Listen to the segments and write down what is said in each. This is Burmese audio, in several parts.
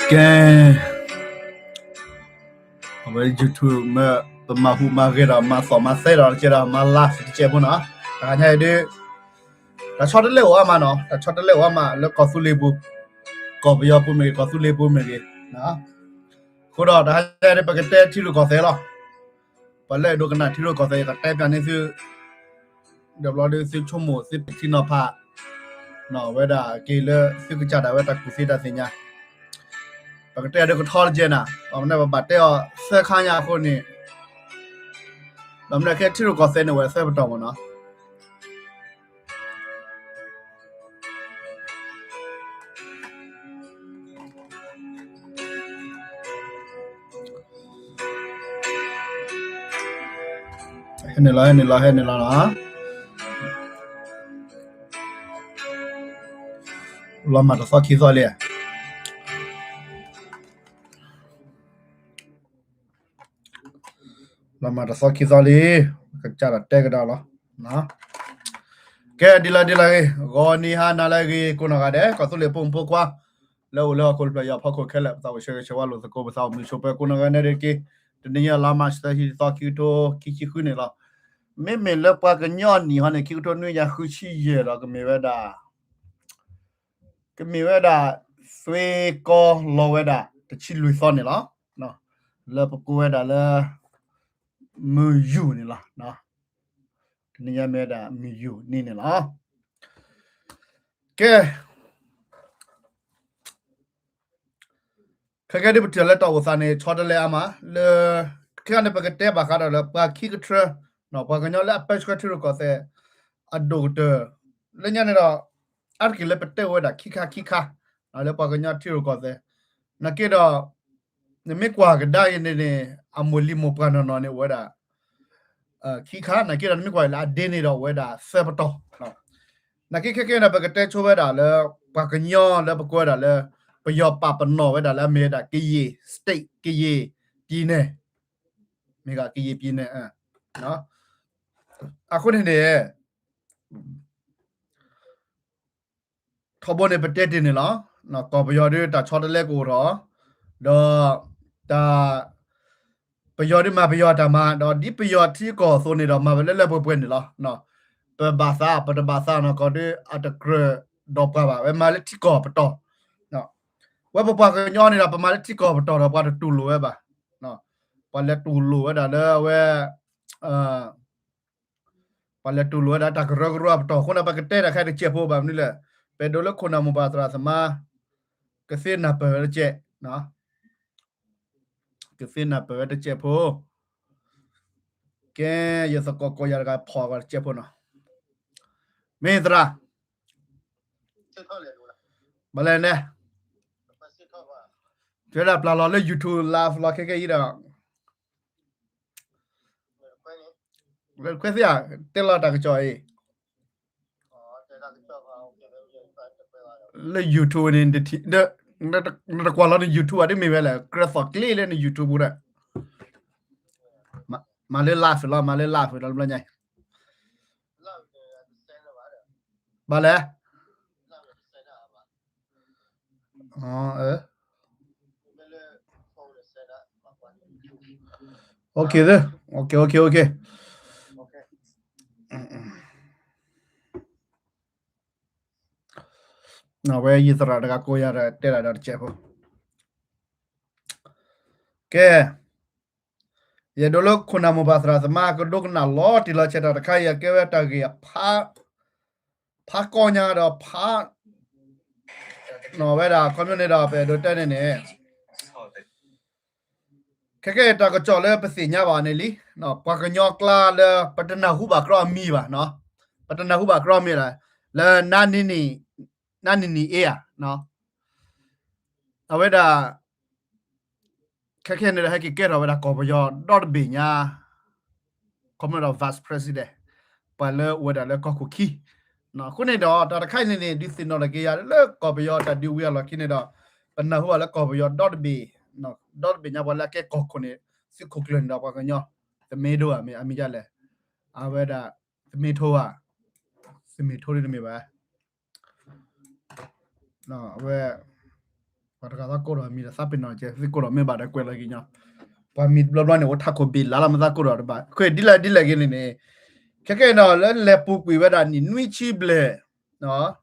Scan. Với YouTube mà hụ mà cái đó mà xỏ mà xe đó chỉ là mà lát thì chế bốn nó. À nhảy đi. Đã cho đến liệu mà nó, đã cho đến liệu mà nó có số liệu có bây giờ mình có số liệu mình cái. Đó. Cô đó đã nhảy đi cái tên thì có xe đó. Và lại đồ cái này thì có xe cái tên cái này sư được lo được sư chung một sư thì nó phá. Nó với đã cái là sư cái chả đã với ta cụ sĩ đã thế nha. Và cái tên được cái thol trên à. Hôm nay bà tên xe khang nhà cô này. Hôm nay cái thì có xe nữa xe bắt đầu mà nó. Hẹn lại nó. Lo mà sao khí rồi liền. Lo mà sao khí rồi đi. Cái chả là tê cái đó nó. Cái đi là cái gọi ni ha na lại cái cô nào cái đấy có số liệu bùng qua. Lâu cô bây giờ phao khé lại tao sẽว่ารู้สึกว่าsao mình chụp cô nào cái này cái thì nhà làm mà sẽ thì tao kêu to khi khứ này là mình lớp qua cái nhon ni hắn kêu to nuôi nhà khứ chi gì là cái mình về đã xuôi co lâu về đã thì chỉ lùi son này đó nó lớp cô về đã là mưa dữ này là nó thì nhà mình đã mưa dữ này là cái đi bắt đầu tao sang này cho đến lại mà le cái anh bây giờ bắt đầu là bắt khi cái trưa nó bắt cái nhau là bắt cái trưa có thể adult le nhà này đó ăn cái le bắt đầu về đã khi khá là bắt cái nhau trưa có thể nó cái đó nó mấy quả cái đại này amuli một cái nó này về đã khi khá nó cái đó mấy quả là đến này đó về đã sẽ bắt đầu nó cái này bây giờ cho về đã là bắt cái nhau là bắt cái đã là bây giờ bà nó với đã là mẹ đã cái gì state cái gì gì này mẹ cái gì này nó con này thọ bọn này bắt tết này nó có bây giờ đi ta cho đến lễ cổ đó đó ta bây giờ đi mà bây giờ ta mà đó đi bây giờ thì có số này đó mà lên lễ bộ này nó bà sa nó có đi ở cái đó bà mà lên thì có bắt đầuว่าปะก็ย้อนนี่ล่ะประมาณที่ก่อต่อว่าตูลูบ่เนาะปะเลตูลูว่าเด้อเว้เอ่อปะเลตูลูว่าตะกรกรอบต่อคนปะกะเตะแค่เจ็บโพแบบนี้แหละไปโดนคนมุบาตราสมากะเสนาเปเจเนาะกะเสนาเปเจโพแกยะสกกอยากพอว่าเจ็บโพเนาะเมตรามาเลยเนี่ยเดี๋ยวเราเล่น YouTube live เราแค่อีเด้อเล่นแค่เสียเตลอดตะกจอยเล่น YouTube นี่เด้อกว่าเราใน YouTube ได้มีเวลากระสอกเล่นใน YouTube บ่ได้มาเล่น live เรามาเล่น live เราเป็นไงมาแล้วอ๋อOkay there. Okay. Now where you throw the go ya tell that chepo. Okay. Ya dolo kuna mo basra ma ko dog na lo ti la cheta da kai ya ke ta ge pha ko nya do pha no we da community da pe do tet ne cái ta có cho lên bác sĩ nhà bà này lý nó qua cái nhọc là bắt đầu nào hút bạc rồi mi bà nó bắt đầu nào hút bạc rồi mi là nani ni e nó ở đây là cái này là hay cái rồi là có bây giờ đó là bị nhà como là vice president và là ở đây là có cookie nó cái này đó ta cái này đi xin nó là cái là có bây giờ ta đi về là cái này đó bắt đầu hút là có bây giờ đó là bị nó đó là bị nhà bà là cái có nàyสิคุกเล่นดอกว่ากันเนาะแต่เมโดอ่ะมีจัเลยอาเวดาเมโทอ่ะสิเมโทนี่มีบ่เนาะเว Pada kata ko ro mi da sapi no je si ko ro me ba da kwe la gi nya. Pa mi bla bla ne wo tha ko bi la la ma sa ko ro ba. Kwe di la gi ni. Ke no le pu pi ba da ni nui chi ble. No.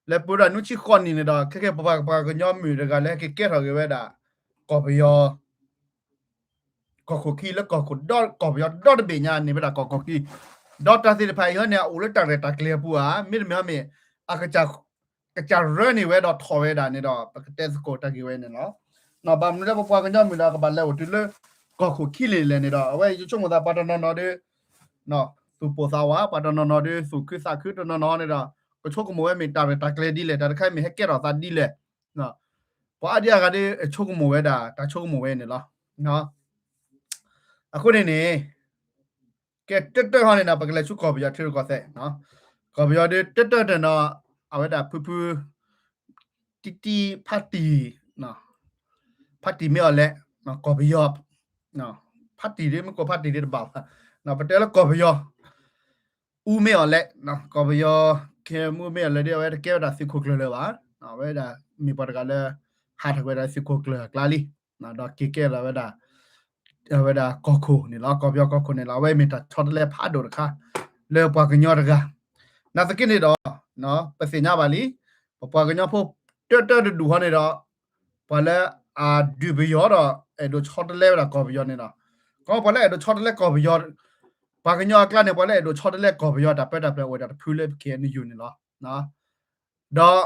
Le pu da nu chi kon ni ne da ke pa ko nya mi da ga le ke ro ge ba da. Ko bi yo. Ko ko ki le ko ko bi yo dot be nya ni ba da ko ki. Dot ta si pa yo ne u le ta re ta clear pu a mi me a ka cha ကကြရနေဝဲတော့ထော်ဝဲတာနေတော့တက်စကိုတက်ကြီးဝဲနေနော်နော်ဘာမလဲပွားကညမီလာကဘာလဲဝတူလေကောခုခိလေလေနေတော့အဝဲချုံမသာပါတနော်နော်တဲ့နော်သူပိုသာဝါပါတနော်နော်တဲ့သူခိစာခိတနော်နော်နေတော့ကချုံကမဝဲမီတာတာကလေဒီလေတာခိုင်မဟက်ကဲတော့တာဒီလေနော်ပွားအဒီကတဲ့ချုံကမဝဲတာတာချုံကမဝဲနေလားနော်အခုနေကဲတက်ဟောနေတာပကလေချုကောပြထရကောဆက်နော်ကောပြတဲ့တက်နော်အဝဲတာဖူဖူတီဖတ်တီနော်ဖတ်တီမြော်လဲနော်ကော်ဘီယောနော်ဖတ်တီလေးမကောဖတ်တီလေးတော့နော်ပတဲလကော်ဘီယောဦးမြော်လဲနော်ကော်ဘီယောကေမှုမြော်လဲတဲ့ဝဲကဲဒါစီခုကလပါနော်ဝဲဒါမိပတ်ကလည်းဟာထဝဲဒါစီခုကလကလာလီနော်တော့ကေလာဝဲဒါကောခုနေလားကော်ဘီယောကောခုနေလားဝဲမီတာချော်တလဲဖားတော့တခါလဲပွားကညောတကနာစကိနေတော့နော်ပစညာပါလီပွားကညောဖို့တက်ဒူဟနေတော့ဘာလဲအာဒူဘီယောတော့အဲ့တို့ချော်တလဲတာကော်ဘီယောနေတော့ကောဘာလဲအဲ့တို့ချော်တလဲကော်ဘီယောဘာကညောကလနေဘာလဲအဲ့တို့ချော်တလဲကော်ဘီယောတာပက်တာပလက်ဝဲတာဖူးလက်ကေနေယူနေလားနော်တော့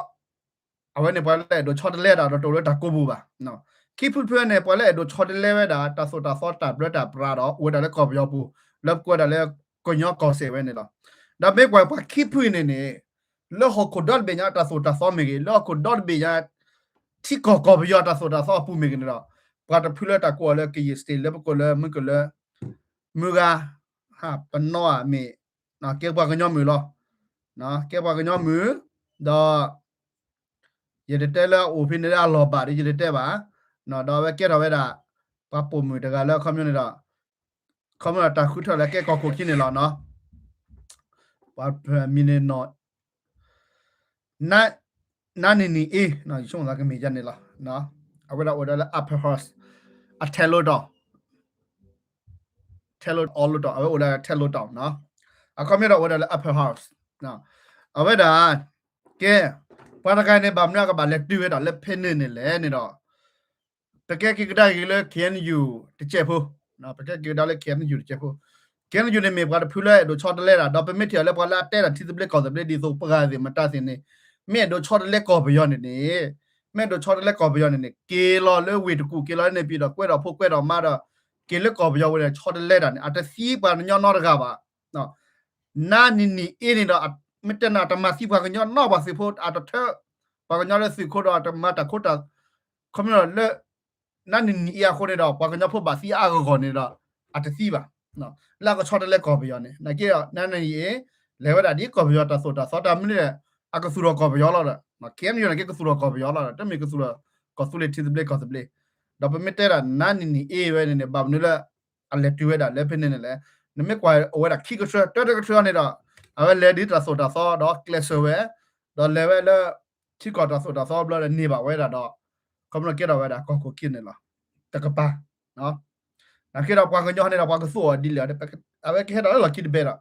အဝဲနေဘာလဲအဲ့တို့ချော်တလဲတာတော့တော်တော်တာကိုဘူးပါနော်ခိဖူဖဲနေဘာလဲအဲ့တို့ချော်တလဲဝဲတာတာဆိုတာဆော့တာဘလက်တာပရာတော့ဝဲတာလဲကော်ဘီယောဘူးလက်ကွက်တာလဲကိုညောကော်ဆေဝဲနေလားဒါမေကွာခိဖူနေလောဟကိုဒတ်ဘေညာတာဆိုတာဆောမေကြီးလောကိုဒတ်ဘေညာတီကောဘီယာတာဆိုတာဆောပူမေကြီးနော်ဘာတဖူလက်တာကိုလည်းကီစတေလက်ကိုလည်းမကလည်းမူကဟာပနောအမေနော်ကေဘာကညောမူလောနော်ကေဘာကညောမူတော့ရတဲ့လာအိုဖင်းရလောပါရတဲ့ပါနော်တော့ပဲကဲတော့ပဲဒါပပုံမူတကလည်းခမျိုးနေတာခမတာခုထလည်းကဲကောကိုခင်းနေလောနော်ဘာမီနေနော်နာနီအေနော်ရှုံးလာကမေကြနေလားနော်အဝဲတော့ဝဲတော့ upper horse a tello down tello all down အဝဲဝဲ tello down နော်အခုမြတော့ဝဲတော့ upper horse နော်အဝဲဒါကဲပါတကိုင်းနေဗာမနာကဘာလက်တွေ့တော့လက်ဖင်းနေလဲနေတော့တကယ်ကိကဒါကြီးလဲ can you တချက်ဖို့နော်တကယ်ကိဒါလဲ can you တချက်ဖို့ can you နေမေဘာဖူလဲတော့ချော်တလဲတာတော့ပမစ်ထရလဲဘာလာတဲတာတီစပလက်ကောစပလက်ဒီဆိုပကားစီမတဆင်းနေမဲတို့ချော်တလက်ကောဘယောနေနေမဲတို့ချော်တလက်ကောဘယောနေနေကေလောလဲဝေတကူကေလောနေပြီးတော့ကွဲတော့ဖို့ကွဲတော့မတော့ကေလက်ကောဘယောဝဲချော်တလက်တာနေအတစီပါညောနော်တကပါနော်နာနီအေးနေတော့မတနာတမစီပါကညောနော်ပါစီဖို့အတထပါကညောလဲစီခိုတော့တမတာခိုတာခမနော်လဲနာနီအေးခိုနေတော့ပါကညောဖို့ပါစီအာကောနေတော့အတစီပါနော်လာကချော်တလက်ကောဘယောနေနကေနာနီအေးလဲဝဲတာဒီကောဘယောတာဆိုတာစောတာမင်းအကဆူရကောဘယောလာနော်ကဲမီရကဆူရကောဘယောလာတမေကဆူရကောဆူလေတီစပလက်ကောဆပလက်ဒါပမီတဲရာနာနီအေဝဲနေဘာမနလအလက်တူဝဲတာလက်ဖင်းနေလေနမေကွာဝဲတာခိကဆရတကဆရနေတော့အဝဲလေဒီတာဆိုတာဆောတော့ကလဆဝဲတော့လေဝဲလေခိကောတာဆိုတာဆောဘလနေပါဝဲတာတော့ကမ္မကဲတော့ဝဲတာကောကိုကိနေလားတကပါနော်နကေတော့ပွားကညောနေတော့ပွားကဆူဒီလေအဝဲခဲတော့လာကိဒဘေရာ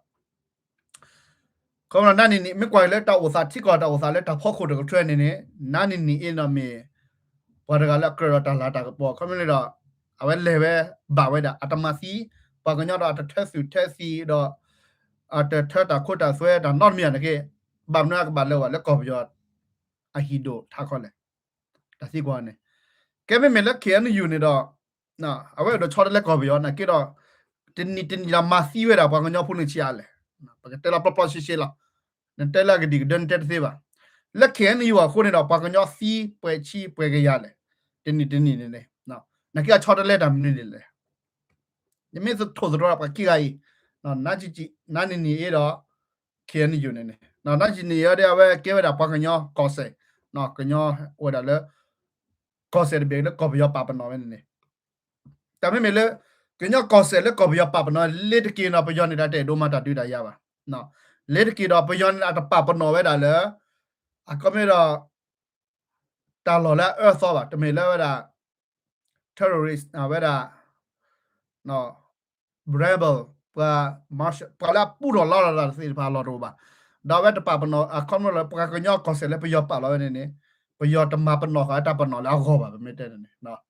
ကောနာနီမကွာလဲတောက်ဥစားတိကောတောက်ဥစားလဲတဖောက်ခုတကထွဲနေနေနာနီအင်းနမေဘာတကလည်းကရတာလာတာပေါ်ခမနေတော့အဝဲလေပဲဘာဝဲတာအတမစီပကညတော့အတထက်စုထက်စီတော့အတထတာခုတာဆွဲတာနော့မြန်ကေဘာမနာကဘာလဲဝလဲကောပြောအဟီဒိုထားခေါ်လဲတစီကွာနေကဲမဲလက်ခဲနယူနေတော့နော်အဝဲတော့ချော်တယ်လက်ကောပြောနာကေတော့တင်းလာမစီဝဲတာပကညဖုန်ချီရလဲporque te la proposición la te la que digo den te se va la que ni wa ko ne da pa kanyo si pwe chi pwe ge ya le tin ni ne no na ki a chot le da ni le ni me so tho so da pa ki ga yi no na ji na ni e do ke ni yu ne no na ji ni ya de wa ke wa da pa kanyo ko se no kanyo wa da le ko se de be le ko bi ya pa pa no ne ta me leကညကောဆယ်လက်ကောဘရပပနော်လက်တကီနော်ပယောနေတာတဲ့ဒိုမတာတွေ့တာရပါနော်လက်တကီတော့ပယောနေတာပပနော်ပဲဒါလေအကမေတော့ တာလော်လာဆောပါတမေလဲဝဒါ terrorist ဝဒါနော် rebel ပါmarsh ပါလာပူရောလာလာစီပါလော်တော့ပါဒါဝဲတပါပနောအကွန်မလပကညောကောဆဲလဲပယောပါလောနေပယောတမပနောခတာပနောလာခေါ်ပါမေတဲ့နေနော်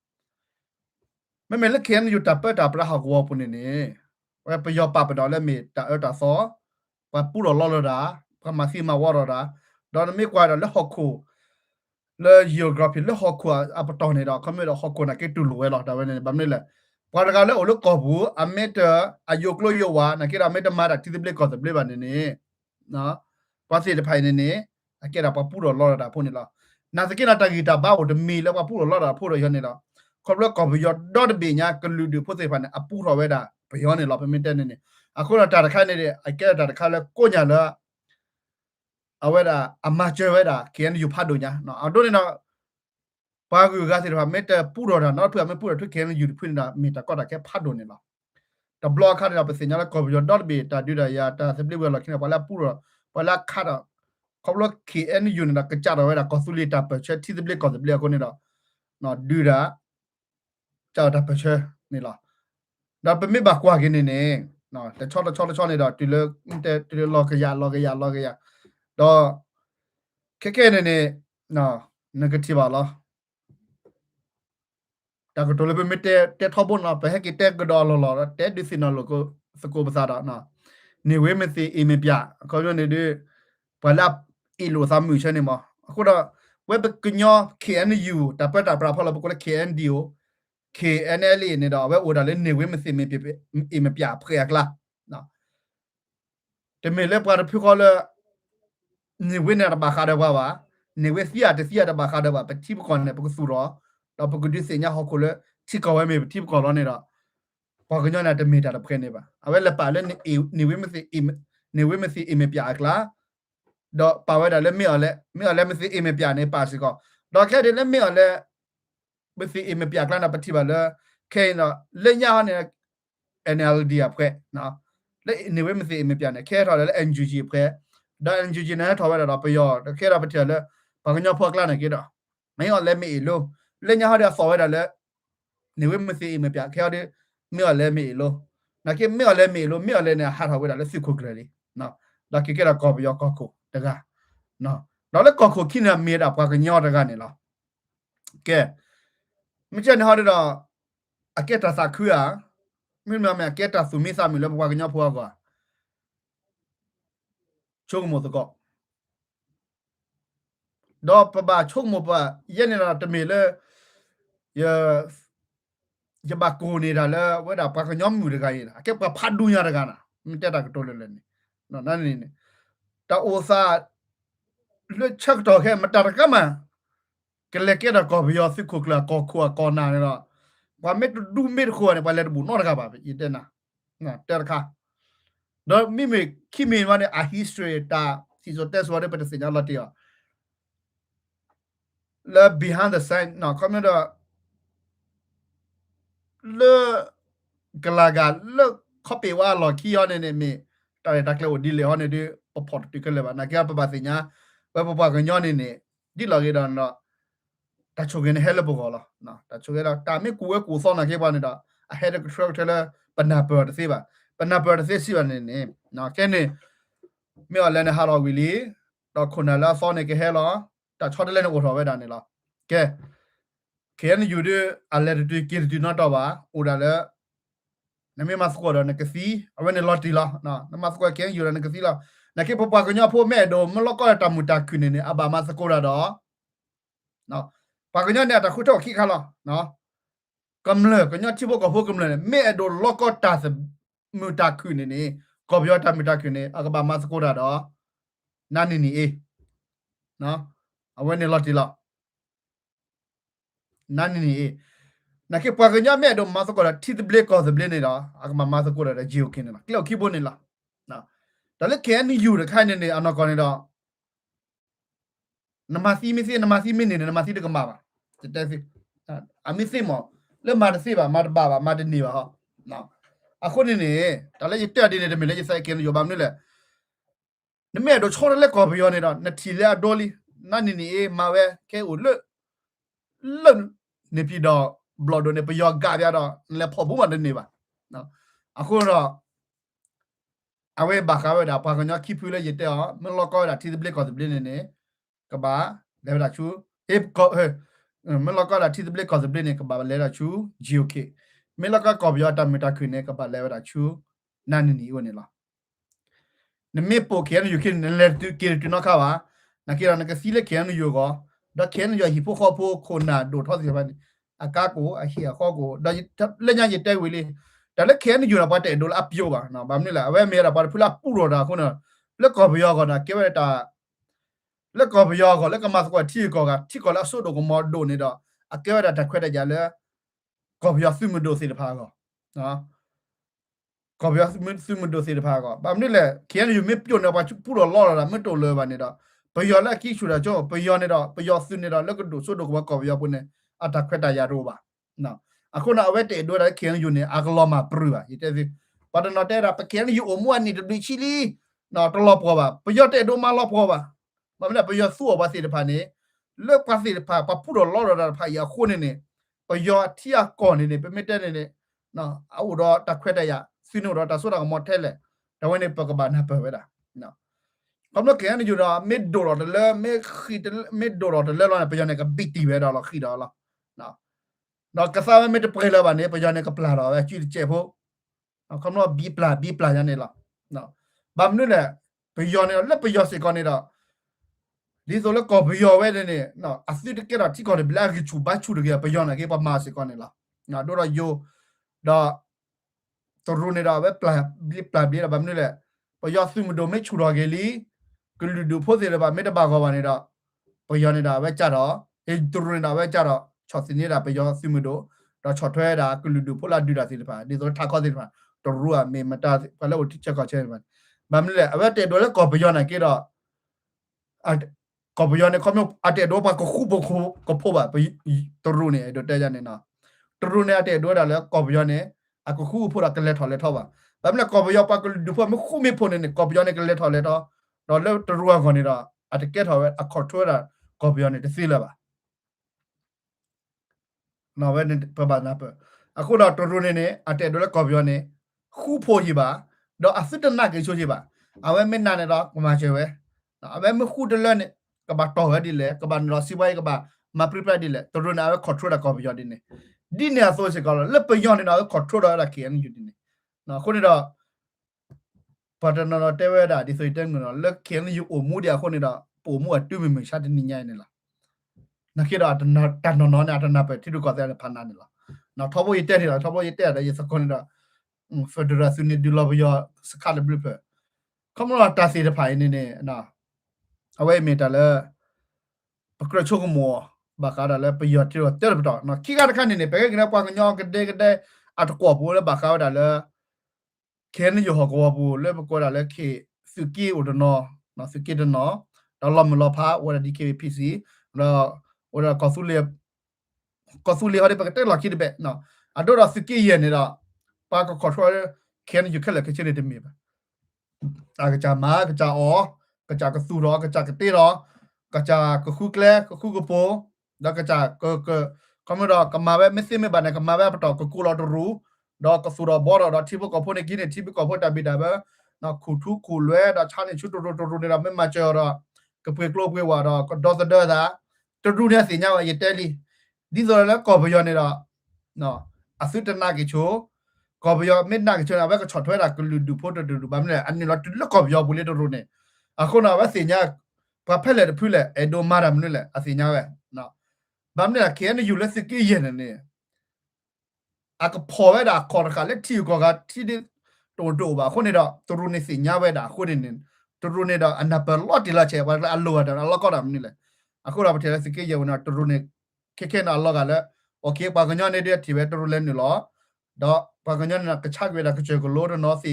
မဲလက်ခင်ယူတပ်ပတာပရဟာကောပနေနေဝဲပယောပါပနောလဲမေတာတာဆောပါပူရောလာလာပမစီမဝရတာဒေါ်မေကွာလဲဟော့ခုle geography le hokwa apato ne da khame da hokko na ke tu lo la da ne bam ne le kwa da le o lo ko bu ameta ayoklo yo wa na ke da meta ma da ti ble ko ble ba ne ne no pa se de phai ne ne a ke da pa pu ro lo da pho ne la na se ke na ta gi ta ba wo de mi le pa pu ro lo da pho ro yo ne la ko lo ko bu yo do de be nya ke lu de pho se pha ne a pu ro we da be yo ne la pe me te ne ne a ko da ta da khai ne de a ke da ta khai le ko nya laအဝဲတာအမကျွဲဝဲတာ KNU ဖတ်တို့ညာနော်အတို့နေတော့ဘာကူကစီတော့မေတ္တပူတော်တာနော်ထွေအမေပူတော်ထွေ KNU ဖွင့်တာမေတ္တကောတာကဲဖတ်တို့နေလားတဘလော့ခါတာပစညာလာကော်ပီတော့ဘေတာဒူဒါယာတာစပလီဝဲလာခိနပါလာပူတော်ပါလာခါတော့ခေါဘလော့ KNU နေတာကကြတော့ဝဲတာကောဆူလီတာပချက်တီစပလီကောစပလီကိုနေတော့နော်ဒူဒါကြောက်တာပချက်နေလားဒါပမေဘာကွာကင်းနေနေနော်တချောနေတော့တူလေလောကရတော့ခက်နေနော် negative ပါလားတာကတော်လည်းမတဲ့ထောက်ဖို့နော်ဘယ်ကတဲ့ကတော်လောတဲ့ဒီစင်နော်ကိုစကိုပစားတော့နော်နေဝဲမစီအင်းမပြအခေါ်ရနေတဲ့ဘလာအီလိုသမှုချနေမှာအခုတော့ web ကညော KNU တပတ်တာပရာဖလာပကို KNDO KNL နေတော့ web order လည်းနေဝဲမစီမပြအင်းမပြဖရကလားနော်တမေလည်းပါဖြူခေါ်လဲနေဝဲနေတာဘာခါတော့ပါနေဝဲစီရတဘာခါတော့ပါပတိပကောနေပကဆူတော့တော့ပကဒီစညာဟောကိုလေတိကောဝဲမေတိပကောလောနေတော့ဘာကညနာတမီတာတဖခဲနေပါအဝဲလက်ပါလဲနေဝဲမစီအင်းမပြကလားတော့ပါဝဲတာလဲမေမစီအင်းမပြနေပါစီကောတော့ခဲတယ်လဲမေလဲမစီအင်းမပြကလားနပတိပါလဲခဲနော်လဲညာနေ NLD အဖဲနော်လဲနေဝဲမစီအင်းမပြနေခဲထော်လဲ NGG ဖဲဒါ NGG နဲ့ထော်ဝဲတော့ပယောတခဲတာပတိလဲဘာကညဖောက်ကလာနေကြတော့မင်းလဲမေလို့လဲညာဟာဆော်ဝဲတာလဲနေဝဲမစီအင်းမပြခဲတယ်မေလဲမေလို့နာကေမေလဲနဲ့ဟာထော်ဝဲတာလဲစစ်ခုကလေးနော်ဒါကေကဲကောပယောကောကိုတကနော်တော့လဲကောကိုခိနမေတာဘာကညောတကနေလားကဲမချန်ဟာတော့အကက်တာစခွာမင်းမကက်တာစုမိစာမီလဲဘာကညောဖွာကွာချုံမတော့တော့ပဘာချုံမပယနေလာတမေလဲရဘကိုနေတာလဲဝဲတာဘာကညောမြူတကရအကက်ဖတ်ဒူညာတကနာမတက်တာကတော်လဲနေနော်နာနေတာအိုစာလွတ်ချက်တော့ခဲမတရကမကလက်ကဲတော့ကောဘယောစစ်ခုကလာကောခွာကောနာနေတော့ဘာမက်ဒူမက်ခွာနေပါလဲဘူးနော်တကပါပဲဤတဲ့နာနော်တရခါတော့မိမေခိမေဝါနေအဟီစထရီတာစီဆိုတက်ဆိုရတဲ့စညာလာတီယာle behind the scene no come da le galaga le copy wa lo ki yo ne me ta ta kle o di le ho ne de pot ti kle ba na kya pa ba sinya ba ba ga nyo ne di lo ge da no ta chu ge ne hele bo go lo no ta chu ge da ta me ku we ku so na ke ba ne da a head of control tele pa na per de se ba pa na per de se si ba ne no ke ne me o le ne ha lo wi li da khona la so ne ke he loတာချော်တလဲကိုထော်ပဲတာနေလားကဲ KNU ရအလဲတူကီတူနာတော့ပါဟိုဒါလဲနမေမစကောတော့နကစီအဝဲနေလော်တီလားနော်နမစကော KNU ရနကစီလားနကေပပကညဖို့မဲတော့မလောကတမူတာခွနေနေအဘာမစကောတော့နော်ပကညနဲ့တခုတော့ခိခါလားနော်ကမ်လေကညချိဘကဖို့ကမ်လေမဲတော့လောကတာစမူတာခွနေနေကောပြောတာမူတာခွနေအကဘာမစကောတော့နာနီနီအေနော်အဝဲနေလော်တီလားနာနီနီနာကေပွားကညမဲတော့မစကောတာတီဘလက်ကောစဘလက်နေတာအကမစကောတာဂျီယိုကင်းနေလားကလောက်ခိဖို့နေလားနော်ဒါလည်း KNU ရခိုင်နေအနော်ကောနေတော့နမစီမစီနမစီမင်းနေနမစီတကမှာပါတဲ့စီအမီစီမောလဲမာတစီပါမာတပါပါမာတနေပါဟောနော်အခုနေဒါလည်းတက်တယ်နေတယ်မလဲစိုက် KNU ဘာမလဲနမဲတော့ချော်လက်ကောပြောနေတော့နတီလဲဒေါ်လီနာနီနီမာဝဲကဲဦးလွ lần nè pi đó blood đồ nè bây giờ gà ra đó là phổ bố mà đến nè bà nó à cô đó à vậy bà cái đó bà cái nhau keep you lại đó mình lo coi là thì blake có blake nè cái bà để là chú ép có mình lo coi là thì blake có blake nè cái bà lấy là chú gok mình lo coi có bây giờ tao mình ta khuyên nè cái bà lấy là chú năn nỉ vậy nè nè me po kia nóอยู่นเลยkia tu nó khá bà nè kia là cái xí lệ kia nóอยู่ก็đó kia nóอยู่hipo kho poคนน่ะโดดทอดสิbàอากาโกอะเฮียข้อโกဒါလက်ညာရတဲ့ဝေးလေးဒါလက်ခဲနေယူတာပတ်တဲ့ဒေါ်လာအပြောပါနော်ဗာမနစ်လားအဝဲမဲတာပါဖူလာပူတော့တာခုနလက်ကောဘယောကတာကဲဝဲတာလက်ကောဘယောကလက်ကမစကွာတီကောကတီကောလာဆိုတော့ကမော်ဒိုနေတော့အကဲဝဲတာတက်ခွဲတဲ့ကြလဲကောဘယောစုမဒိုစီတဖာကောနော်ကောဘယောစုမဒိုစီတဖာကောဗာမနစ်လဲခဲနေယူမပြုတ်နေပါပူတော့လော်လာမတော်လဲပါနေတော့ဘယောလက်ကိချူတာကြောဘယောနေတော့ဘယောစုနေတော့လက်ကဒိုဆိုတော့ကောဘယောပုန်နေအတက်ခွဲတာရတော့ပါနော်အခုနအဝဲတဲ့တို့ရခဲယူနေအကလောမှာပရူပါရတဲ့စီပါဒနော်တဲ့ရပခဲယူအမွာနေတချီလီနော်တော်လောပေါ်ပါပယောတဲ့တို့မလောပေါ်ပါဘာမလဲပယောစုောပါစီတဖာနေလက်ပါစီတဖာပပူတော့လော်တာဖာရခုနေနေပယောထီယာကောနေနေပမတဲ့နေနော်အဝတော့တခွဲတဲ့ရစီနိုတော့တဆိုတော့မော်ထဲလေတဝဲနေပကဘာနာပဝဲတာနော်ဘာမလဲခဲနေယူတော့မစ်ဒိုတော့လဲမစ်ခီတမစ်ဒိုတော့လဲလောပယောနေကဘီတီဝဲတော့ခီတော့လားနော်နော်ကစားမဲတပခဲလာပါနေပယောနေကပလာတော့ပဲကြည့်ချက်ဖို့နော်ခမတော့ဘီပလာရနေလားနော်ဘာမလို့လဲပယောနေလက်ပယောစီကောနေတော့ဒီဆိုလက်ကောပယောပဲနေနော်အစစ်တကယ်တော့တိကောနေဘလာကချူဘချူတကယ်ပယောနေကပမာစီကောနေလားနော်တို့တော့ယိုတော့တော်ရုံနေတာပဲပလာဘာမလို့လဲပယောစီမဒိုမေချူတော့ကလေးကလူဒူဖို့စီရပါမေတဘာကောပါနေတော့ပယောနေတာပဲကြတော့အေးတော်ရုံနေတာပဲကြတော့ချော်စနေတာပယောစီမဒိုတော့ချော်ထွဲတာကလူဒူဖို့လာဒူတာစီတပါဒီဆိုထားကောစီတပါတော်ရူအမေမတာဘလဲကိုတိချက်ကောချဲပါဘာမလဲအဝဲတဲ့တော့လေကောပယောနေကေတော့ကောပယောနေခမျိုးအတဲ့တော့ပါခုဘခုကဖို့ပါတော်ရူနေတော့တဲ့ကြနေနော်တော်ရူနေအတဲ့တော့ဒါလေကောပယောနေအခုခုဖို့တာကလက်ထော်လက်ထော်ပါဘာမလဲကောပယောပါကလူဒူဖို့မခုမေဖို့နေကောပယောနေကလက်ထော်လက်တော့တော့လေတော်ရူကောနေတော့အတကက်ထော်ပဲအခေါ်ထွဲတာကောပယောနေတစီလာပါနော်ဝဲနေပဘာနာပအခုတော့တော်ရူနေအတဲ့တော့လေကောပယောနေခုဖို့ကြီးပါတော့အစစ်တနကေချိုးကြီးပါအဝဲမင်းနာနေတော့ကမချေဝဲအဝဲမခုတလဲနေကဘာတော်ဟဲဒီလေကဘာနော်စီဝိုင်းကဘာမပရိပဒီလေတော်ရနာဝဲခေါ်ထိုးတာကောပယောဒီနေဒီနေအဆိုစကောလက်ပယောနေတော့ခေါ်ထိုးတော့ရကေအန်ယူဒီနေနော်ခုနေတော့ပါတနော်တဲဝဲတာဒီဆိုတဲ့ငနော်လက်ကေအန်ယူအမှုဒီခုနေတော့ပုံမှုအတူမမရှာတဲ့ညညနေလားနခေတော့တနော်နော်နဲ့တနပဲတိတူကောတဲ့ဖာနာနေလားနော်ထောဖို့ရတဲ့တယ်ထောဖို့ရတဲ့တယ်စကောနေတော့Federation ni dula bya skala blip kamra ta se de phai ne ne na awai me ta le pakra chok mo ba ka da le pya ti ro te ba na ki ka da khan ne pe ga na kwa nyo ka de at ko bo le ba ka da le ken yo ho ko bo le ba ko da le ki suki o do no na suki de no da lo mo lo pha wa da DKPC na wa da ko su le ha de ba ka te la ki de be na ado da suki ye ne daပါကခေါ်ထွဲခဲနေယူခက်လက်ခချင်းနေတယ်မြေပါအကကြမာကကြအောကကြကဆူရောကကြကတေရောကကြကခုကလဲကခုကပိုဒါကကြကကမရောကမာပဲမစစ်မဘာနဲ့ကမာပဲပတော့ကကူလော်တရူတော့ကဆူရောဘောတော့တိဘကဖို့နေကိနေတိဘကဖို့တပိတာပဲနော်ခုထုခုလွဲတော့ချာနေချူတူနေတာမမချောတော့ကပွေကလောပွေဝါတော့ကဒေါ်စဒါတာတူတူနဲ့စင်ညာရတဲလီဒီဆိုလည်းကော်ဘယောနေတော့နော်အစုတနာကချိုကောဘယောမစ်နာကချနာဘကချော်ထွဲတာကလူဒူဖို့တူဘာမလဲအန်နီလောတူလကောဘယောဘူးလေတူနေအခုနော်ဝစင်ညာဘာဖက်လေဖူးလေအဒိုမာရမနလေအစင်ညာပဲနော်ဘာမလဲခဲနေယူလက်စကီရဲနေအကဖော်ဝဲတာခေါ်ကလက်တီကောကတီတိုပါခုနေတော့တူနေစင်ညာပဲတာခုနေတူနေတော့အနပလော့တီလာချေဘာအလောတာအလောကောတာမနလေအခုတော့ပထဲစကီရဲဝနာတူနေခဲနာအလောကလည်းโอเคပါကညနေတဲ့တီပဲတူလဲနေလို့တော့ပါကညနကချကွေတာကချေကလို့နော်စီ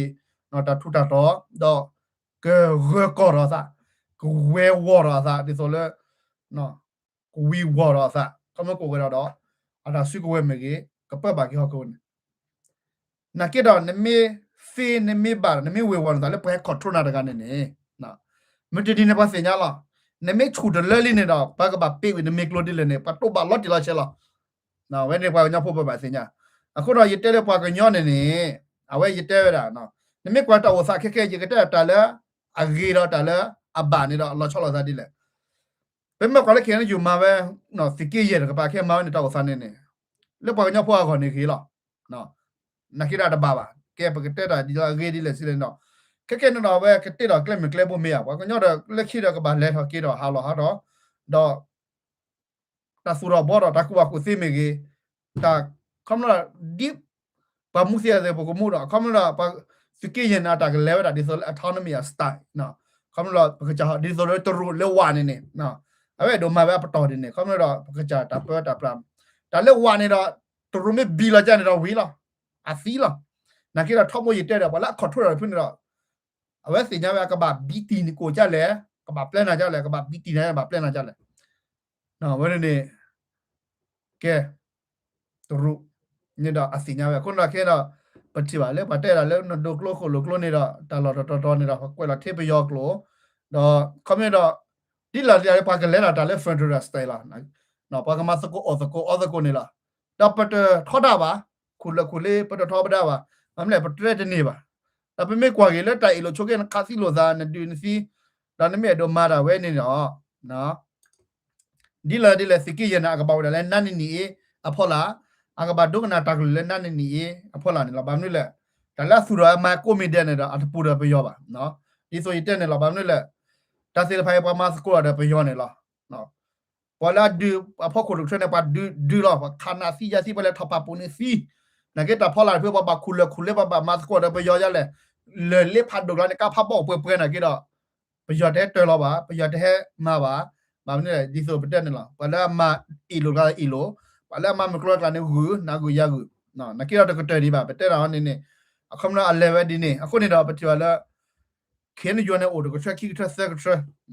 နော်တထူတာတော့ကရကောရသာကဝဲဝရသာဒီဆိုလဲနော်ကဝီဝရသာကမကိုကတော့အတာစုကဝဲမကြီးကပတ်ပါကြီးဟောကုန်နာကေတော့နမေဖေနမေဘာနမေဝေဝရသာလဲပွဲခေါ်ထနာတကနေနော်မတဒီနေပါစညာလား neme chu de le ne da pa ka ba pe with neme klo de le ne pa to ba lot de la che la na we ne pa nya pho ba sin nya ako do yite le pa ka nyo ne ne a we yite da no neme kwa ta wo sa khe khe ji ka ta la a gi do ta la a ba ne do lo cho lo sa di le pe me kwa le khe ne yu ma we no si ki ye ka pa khe ma ne ta wo sa ne ne le pa nya pho ko ne ki la no na ki da ba ba ke pa ke ta di la ge di le si le no ke no we ke ti do kle me kle bo me ya ba ko nyo do le ki do ka ba le tho ki do ha lo ha do ta su ro bo do ta ku ba ku si me ge ta kham la deep pa mu sia de bo ko mu do kham la pa si ki yen na ta ke le da di so autonomy style no kham la pa ka ja di so le to ru le wa ne ne no a we do ma ba pa to de ne kham la do pa ka ja ta pa ta pram ta le wa ne do to ru me bi la ja ne do wi la a si la na ki da thop mo yi te da ba la khot thu da phu ne do a we si nya ba ka ba BT นี่ကိုကြလဲကဘာ plan နာကြလဲကဘာ BT နဲ့ဘာ plan နာကြလဲနော်ဝရနေကဲသူရုညတော့အစီnyaပဲခုနကခဲတော့ပတိပါလေပတဲ့လာလဲနော်ဒိုကလိုခိုလိုကလိုနေတော့တာလော်တော်နေတော့ကွယ်လာထေပယောကလိုတော့ကမတော့ဒီလာရပါကလဲလာတာလဲ Federal style လာနော်ပါကမစကိုအော်စကိုနေလာတော့ပတထောတာပါခုလေပတထောပဒါပါမမလဲပတဲ့တနေပါဒါပေမဲ့ကွာကြီးလက်တိုက်လို့ချိုကေခါစီလို့သာနေတူနေစီဒါနမဲ့တော့မာတာဝဲနေတော့နော်ဒီလာစကီရနာကပေါ့တယ်လဲနန်နီအဖော်လာအကဘာဒုကနာတာကလဲနန်နီအဖော်လာနေလားဘာမလို့လဲဒါလက်ဆူရမကိုမီတဲ့နေတာအထပူရပြောပါနော်ဒီဆိုရတဲ့နေလားဘာမလို့လဲဒါစီဖိုင်ပါမစကိုရတဲ့ပြောနေလားနော်ပေါ်လာဒူအဖော်ကိုထရနေပါဒူလားခါနာစီရစီပလဲထပ်ပပူနေစီနဂက်တာဖော်လာပြောပါခုလေပါမစကိုရပြောရလဲလေဖတ်ဒုလာနေကဖတ်ပေါ့ပွဲနေကြတော့ပြောတဲ့တော်လားပါပြောတဲ့မှာပါဘာမလဲဒီဆိုပတက်နေလားဘာလဲမအီလိုကအီလိုဘာလဲမမကလောကနေဂူနာဂူရဂူနော်နကိရတကတရီပါပတက်တော့နေအခုမအလေဝဒီနေအခုနေတော့ပတိဝလာခဲနေကျော်နေအိုတကချက်ခိထဆက်ကထ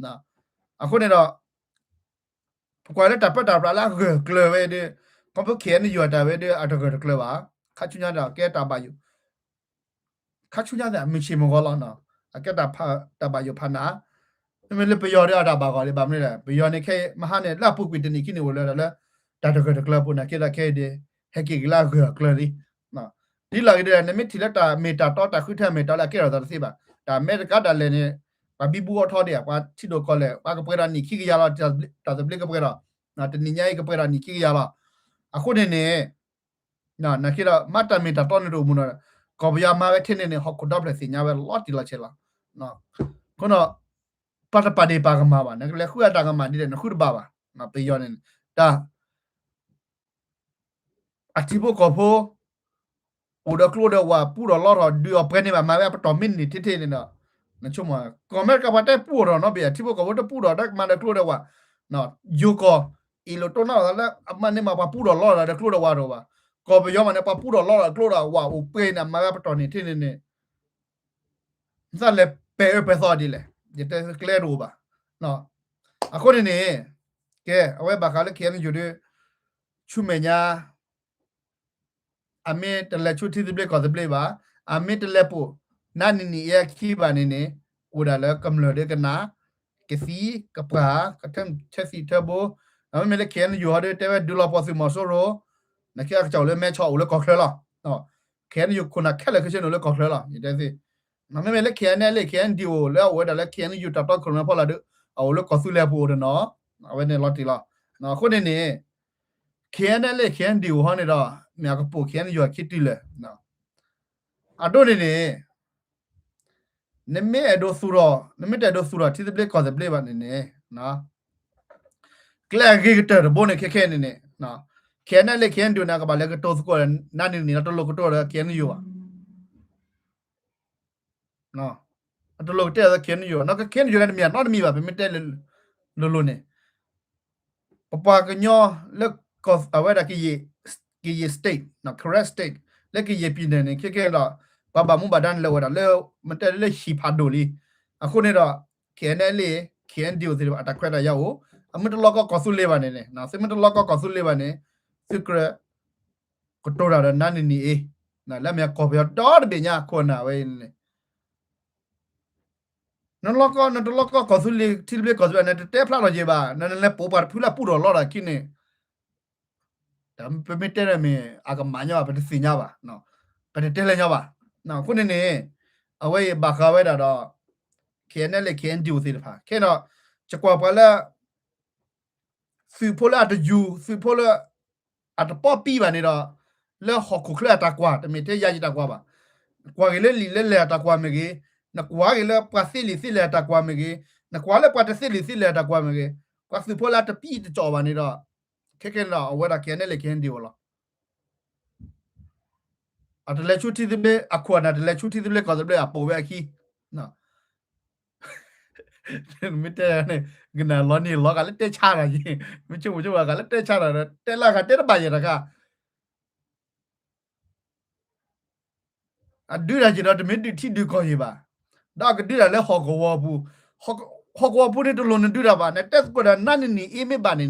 နော်အခုနေတော့ကွာလက်တပတ်တာပလာကလဝဲဒီပပခဲနေကျော်တာဝဲဒီအတကကလပါခချူညာတော့ကဲတာပါယူခါချူညာတဲ့အမရှိမကောလောနော်အကက်တာဖာတပါယဖနာမလပယောရတာပါကလေဗမလဲပယောနေခဲမဟာနေလပုကွီတနီခိနေဝလဲလဲတာတကကလပုနာကေလာခဲဒီဟက်ကီဂလာကလရီနော်ဒီလာကြတဲ့နမီတီလက်တာမီတာတော့တခုထက်မီတာလာကေရတာသိပါဒါမဲကတာလဲနေဘာဘီဘူထော်တဲ့ကွာချီဒိုကောလဲဘာကပွဲရာနီခိကရလာတာတပလကပွဲရာနာတနိညာကပွဲရာနီခိကရလာအခုနေနာခိရမတာမီတာတော့နေတော့မူနာကောဘယာမာဝဲထင်းနေဟော့ကုဒပ်လက်စီညာဝဲလော့တီလာချေလာနော်ခုနပတ်ပါဒီပါကမာပါနကလေခုရတာကမာဒီတဲ့နခုတပါပါနော်ပေယောနေတာအတိဘကောဖိုအိုဒကလိုဒဝါပူရလော်ရဒီအပကနေမာဝဲပတော်မင်းနေတိနေနော်နချုမကောမဲကပါတဲ့ပူရနော်ဘေအတိဘကောဝတ်ပူရတက်မာဒကလိုဒဝါနော်ယိုကောအီလိုတိုနော်လည်းအမနေမှာပူရလော်ရတဲ့ကလိုဒဝါတော့ပါကောဘယောမနေပပူရလော်ရကလိုဒဝါဥပေနမာဝဲပတော်နေတိနေဇာလေပေသောဒီလေဒီတဲ့ကလေရိုပါနော်အခုနေကဲအဝဲဘာကလည်းခဲနေယူတဲ့ချူမညာအမေတလက်ချူတီဒီပလေကောဒီပလေပါအမေတလက်ပိုနာနီရခီပါနေဦးဒါလည်းကမ္လတဲ့ကနာကစီကပရာကတမ်ချက်စီတဘောအမေလည်းခဲနေယူရတဲ့ဒူလာပေါ်စီမဆိုရိုနခဲကြောက်လည်းမဲချောက်လည်းကောက်ခဲလာနော်ခဲနေယူခုနခက်လည်းခချင်းလည်းကောက်ခဲလာဒီတဲ့စီမမေလည်းခဲနေလေခဲဒီကိုလည်းဝဲဒါလည်းခဲနေယူတပ်တော့ခုနဖော်လာတဲ့အော်လည်းကောဆူလည်းပို့တယ်နော်အဝဲနေလော်တီလာနော်ခုနေခဲနေလေခဲဒီကိုဟောနေတော့မြာကပို့ခဲနေယူခစ်တီလေနော်အတော့နေမဲအဒိုဆူရောနမဲတဲ့ဒိုဆူရောတီဒီပလေကောဇပလေပါနေနော်ကလဂီဂတာဘိုနေခဲနေနော်ခဲနေလေခဲဒီနာကဘာလေကတိုစကိုနာနေတော့လောကတော့ခဲနေယူပါနော်အတလို့တဲ့ခဲနေယူနော်ကခဲနေယူနေမြတ်နော်မီပါပဲမတဲ့လိုနေပပကညောလက်ကောအဝဲတာကီယေ state နော် correct state လက်ကီယေပြည်နေခဲတော့ဘာမူဘာဒန်လောရလဲမတဲ့လေရှိဖာဒိုလီအခုနေတော့ခဲနေလေခဲန်ဒီယိုစီအတခွဲတာရောက်အမတလောကကောဆူလေးပါနေနော်စမတလောကကောဆူလေးပါနေစကရကတိုရာနာနီနော်လက်မြကောပြောတော့တပညာခွန်နာဝဲနေ naloko kosuli tilbe kosbe na te phla lo je ba na le po par phula pu ro lo da kine da permite re me aga manya ba pe sinya ba no pe te le nya ba no khu ne awe ba kha we da do kien le kien ju si da pha ke no chakwa pa la su phola de ju su phola at po pi ba ne do le ho khu khla ta kwa te me te ya ji ta kwa ba kwa ge le ta kwa me ge na kwa ge le pa si le ta kwa me ge na kwa le pa te si le ta kwa me ge kwa su phola te pi te cho ba ne do ke la awe da kien le kien di lo at le chu ti de akwa na le chu ti de ko de a po we ki no mitte ne gna lo ni lo ga le te cha ga ji mi chu ga le te cha ra te la ga te ba ye ra ga a du ra ji do de mi ti du ko ye ba da ga du ra le ho ko wo bu ho ko bu ne to lo ne du ra ba ne tes ko da na ni e me ba ne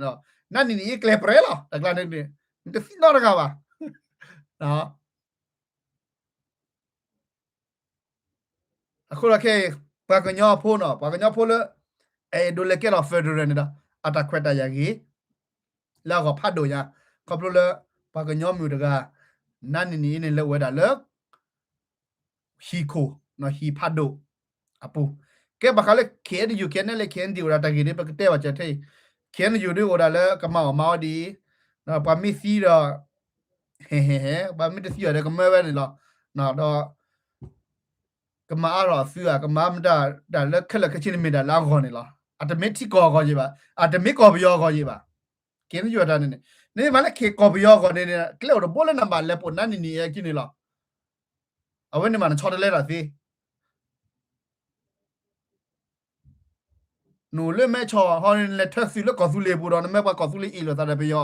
no na ni e kle pre lo da ga ne ni te si no ra ga ba no အခုလခေပါကညောဖိုးနော်ပါကညောဖိုးလအဲဒိုလေကေတော့ဖက်ဒရယ်နေတာအတာခွက်တရကြီးလောက်ဖတ်တော့ရကပလိုလပါကညောမြူတကနန်နီနေလဲဝဲတာလဲဟီကိုနော်ဟီဖတ်တော့အပူကဲဘာခါလေခဲဒီယူခဲနဲ့လေခဲဒီဝရတာကြီးပကတဲ့ဝချက်သေးခဲနယူဒီဝရလဲကမောင်မော်ဒီနော်ပါမီစီတော့ဟဲဘာမီတစီရကမဲဝဲနေလားနော်တော့ကမာရောဖီယာကမာမတာဒါလက်ခက်လက်ခချင်းမီတာလာခေါ်နေလားအတမက်တီကောခေါ်ကြီးပါအတမက်ကောဘယောခေါ်ကြီးပါကင်းယူတာနေမလည်းခေကောဘယောခေါ်နေကလေတော့ဘောလနံပါတ်လက်ပေါ်နန်နီရဲ့ကိနေလားအဝဲနေမှာချော်တယ်လဲတာသေးနိုလေမဲချော်ဟောင်းလက်ထက်စီလက်ကောဆူလေးပူတော့နမဲပါကောဆူလေးအီလို့တာတယ်ပြော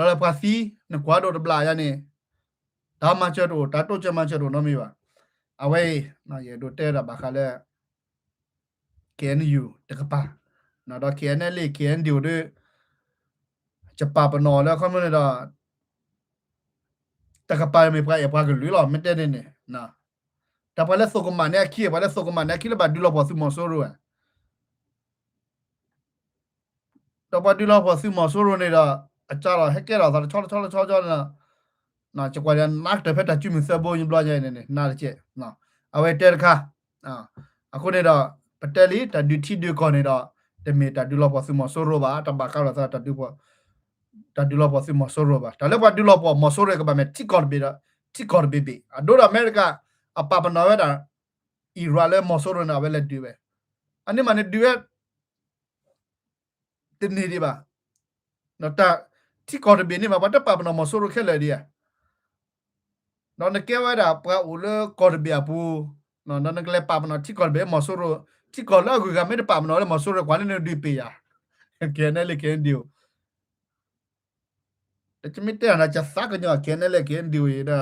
ရပါစီနကွာတော့ပလာရနေဒါမှချက်တော့တာတော့ချက်မှချက်တော့နော်မေးပါအဝဲနော်ရေတို့တဲတာဘာခါလဲ KNU တကပါနော်တော့ KNL KNU တို့จะปาปนอแล้วเขาไม่ได้ตะกะปาไม่ปะปะกะลุหรอไม่ได้เนี่ยนะแต่พอแล้วสกมันเนี่ยขี้พอแล้วสกมันเนี่ยขี้แล้วบาดูลอพอซิมอโซโรอ่ะแต่บาดูลอพอซิมอโซโรเนี่ยละอาจารย์ให้แกเราชอบนะจะกว่าจะนักแต่เพชรจุ่มเสบอยบลอยเนี่ยน่าจะเจ๊นะเอาไว้เตะค่ะอ่ะคนเนี่ยปะเตลีแต่ดูที่ดูก่อนเนี่ยแต่เมตาดูลอพอซิมอโซโรบาแต่บาคาเราแต่ดูพอတာဒူလောပေါ်စီမဆိုရောပါဒါလည်းပါဒူလောပေါ်မဆိုရဲကပါမဲ့တီကော်ဘေဘီအဒိုအမေရိကအပပနော်ဝဲတာအီရာလဲမဆိုရနာပဲလက်တူပဲအနိမနဲ့တူရဲ့တင်းနေဒီပါနော်တာတီကော်ဘေနေမှာပါတပပနော်မဆိုရခဲလေဒီယာနော်နကဲဝဲတာပါဦးလကော်ဘေအပူနော်နကလဲပပနော်တီကော်ဘေမဆိုရတီကော်လာကူကမဲပပနော်လဲမဆိုရကွာနေဒီပေးရကဲနဲ့လေကဲဒီတမီတဲ့နာချက်စားကညကဲနဲ့လေကဲဒီဝေဒါ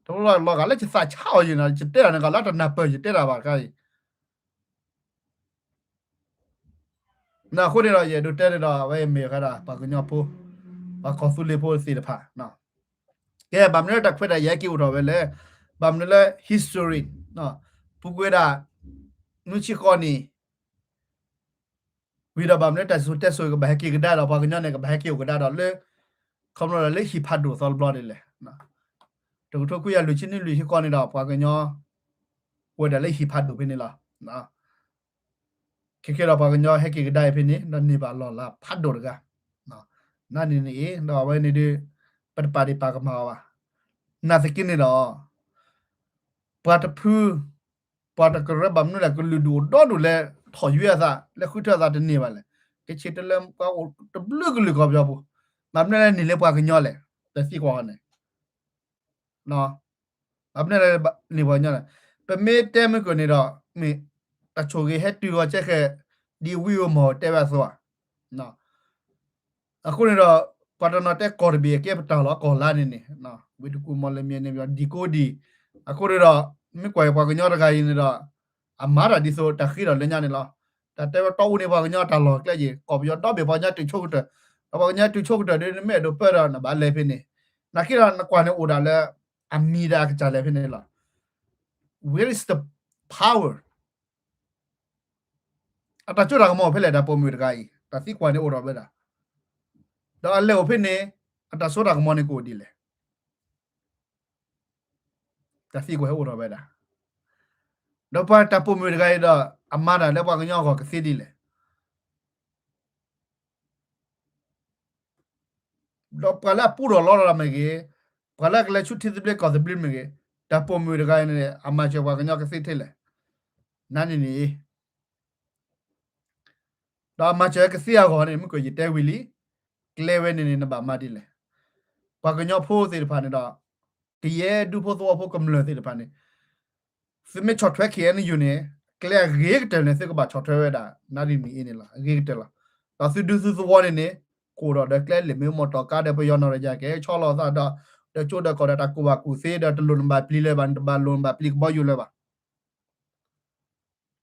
တော့လောကလည်းချက်စားချောင်းရင်နာချက်တဲ့နာကလာတော့နပ်ပဲတဲ့တာပါခိုင်းနာခုနေတော့ရေတို့တဲ့တော့ဝဲမေခတာပါကညဖိုးပါကောဆူလေးဖိုးစီတဖာနော်ကဲဗမ်နဲ့တက်ခွက်တဲ့ရဲကိူတော့ပဲလေဗမ်နဲ့ history နော်ပူကွေးတာနုချီကောနီဝီရဗမ်နဲ့တက်ဆိုကဘဟကီကဒါတော့ပါကညနဲ့ကဘဟကီကဒါတော့လေခမရလေဟိဖတ်ဒိုဆောလ်ဘလော့လေနော်တူထခုရလူချင်းလူရှိကောနေတော့ပါကညဝဲတယ်လေဟိဖတ်ဒိုဖိနေလားနော်ခေတော့ပါကညဟက်ကီကဒါဖိနေနနေပါလော်လာဖတ်ဒိုရကနော်နာနေနေတော့ဝဲနေဒီပတ်ပါဒီပါကမာဝါနာစကိနေတော့ပတ်ဖူပတ်ကရဘမ်နလကလူဒိုတော့ဒိုလေထော်ရွရသာလက်ခုထသာတနေပါလေကချစ်တလမ်ကောတဘလကလူကောပြောဘူးမမနဲ့နေလေပွားကညောလေတစီကွာနေနော်မမနဲ့နေပွားညောလေပမေတဲမကိုနေတော့မေတချိုကြီးဟက်တူရချက်ခဲဒီဝီယိုမောတဲပါဆိုနော်အခုနေတော့ပတ်တနော်တက်ကော်ဘီကေပတောလောကောလာနေနေနော်ဝီတကူမလမြနေပြဒီကိုဒီအခုနေတော့မေကွာပွားကညောတခါရင်းနေတော့အမာရာဒီဆိုတခိတော့လညနေလားတတဲတော့နေပွားကညောတလောကဲကြီးကော်ဘီတော့ဘေပွားညတူချုပ်တဲ့ဘာညာတူချုပ်တဲ့နေမဲ့တော့ပရနာဘာလဲဖိနေနာခိရနကွာနေအိုဒါလဲအမီဒါကကြလဲဖိနေလား where is the power အတချို့တော့မောဖဲလေတာပုံမျိုးတကကြီးတသိကွာနေအော်တော့ပဲတာတော့အလေကိုဖိနေအတဆိုးတော့မောနေကိုဒီလေတသိကွာအော်တော့ပဲတာတော့ပါတပုံမျိုးတကကြီးတော့အမတာလည်းပါကညောကစီဒီလေတော့ပလာပူရောလော်ရမယ်ကြီးပလာကလည်းချူတီဒီပလက်ကောဒီပလမယ်ကြီးတပုံမျိုးတကကြီးနဲ့အမချေပါကညောကစီထဲလေနာနေနေတော့မချေကစီရခေါ်နေမကိုရတဲဝီလီကလေဝဲနေနေနဘာမတီလေပါကညောဖိုးသေးတဖာနေတော့တရဲဒူဖို့တော့ဖို့ကမလို့သေးတဖာနေစမချော့ထွဲခဲနေယူနေကလေရေကတယ်နေစကဘာချော့ထွဲဝဲတာနာဒီမီနေလားရေကတယ်လားတော့စဒူစဝါနေကိုတော့ကလေလေမေမော်တော်ကားတဲ့ပယောနော်ရကြကဲချော်လောသာတော့တချို့တော့ကောတာကိုပါကူစေးတော့တလုံးပါပလီလေဘန်ဘာလုံးပါပလီဘောယူလေပါ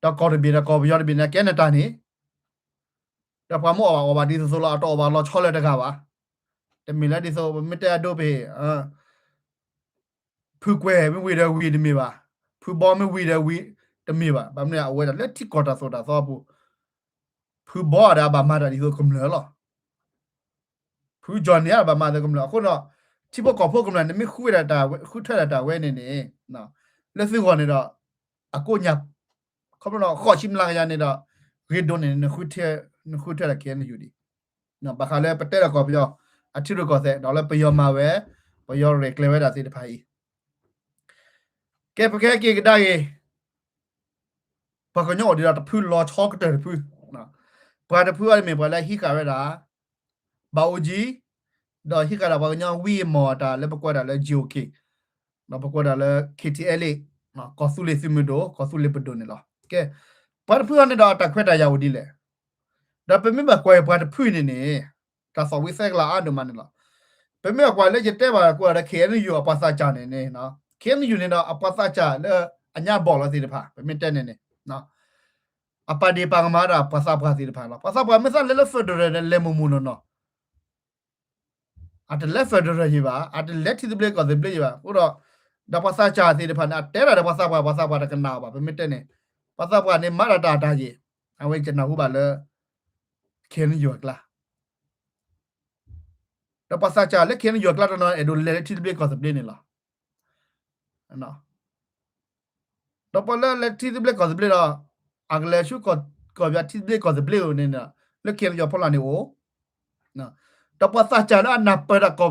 တော့ကော်ရဘီရကော်ဘီရဘီနေကဲနေတာနေတော့ဘာမို့အော်ဘာဒီဆိုလာတော့ဘာလောချော်လက်တကပါတမီလာဒီဆိုမတဲဒိုဘေဖူကွဲမဝီရဝီဒီမီပါဖူဘောမဝီရဝီတမီပါဘာမလဲအဝဲလက်တိကောတာဆိုတာသောဘူးဖူဘောဒါဘာမာဒါဒီဆိုကမလဲလောဖူဂျွန်ရဘာမာဒါကမလဲအခုတော့ချိဘကောဖို့ကမလဲနမီခူရတာခုထရတာဝဲနေနေနော်လက်စစ်ခေါ်နေတော့အကိုညာခမတော့ခေါ်ချိမလာရနေတော့ရေဒိုနေခုထရကဲနေယူဒီနော်ဘာခါလဲပတဲရကောပြောအထီရကောဆက်တော့လဲပယောမှာပဲပယောရကလေဝဲတာစီတဖိုင်ကဲပကဲကေကဒါရေပကညောဒီတာတဖူလောချောကတဲ့ဖူနော်ဘာတဖူရမေဘာလဲဟီကာရတာဘာအိုဂျီတော့ဟီကာရာဘာညောဝီမော်တာလဲပကွက်တာလဲဂျီအိုကေနော်ပကွက်တာလဲ KTL နော်ကောဆူလေစီမီဒိုကောဆူလေပဒိုနေလားကဲဘာတဖူရနေတော့တခွက်တာရဝဒီလေဒါပမေဘကွယ်ဘာတဖူနေနေတာဆော်ဝီဆက်ကလာအဒမန်လားပမေကွယ်လဲရတဲ့ဘာကွယ်ရခဲနေယူအပါစာချနေနေနော်ခဲနေယူနေတော့အပါစာချလဲအညာဘော်လာစီတဖာပမေတက်နေနေနော်အပဒီပါကမာရာပါစာပါစီတဖာလားပါစာပါမစလဲလဲဖက်ဒရယ်လဲမမူနော်အတလက်ဖက်ဒရယ်ကြီးပါအတလက်တီဒီပလက်ကောဒီပလက်ကြီးပါဟိုတော့ဒါပါစာချစီတဖာနဲ့တဲတာပါစာပါတကနာပါပမေတက်နေပါစာပါနေမာရတာတာကြီးအဝဲကျွန်တော်ဟုတ်ပါလဲခဲနေယူကလားတော့ပါစာချလက်ခဲနေယူကလားတော့အဲ့ဒိုလက်တီဒီပလက်ကောဒီပလက်နေလားနော်တော့ပလက်လက်တီဒီပလက်ကောဒီပလက်တော့အကလေရှုကောဗျာတီဒီပလက်ကောဒီပလက်နေနော်လက်ခဲနေယူဖလာနေကိုနော်တော့ပါစာချလာနာပရကော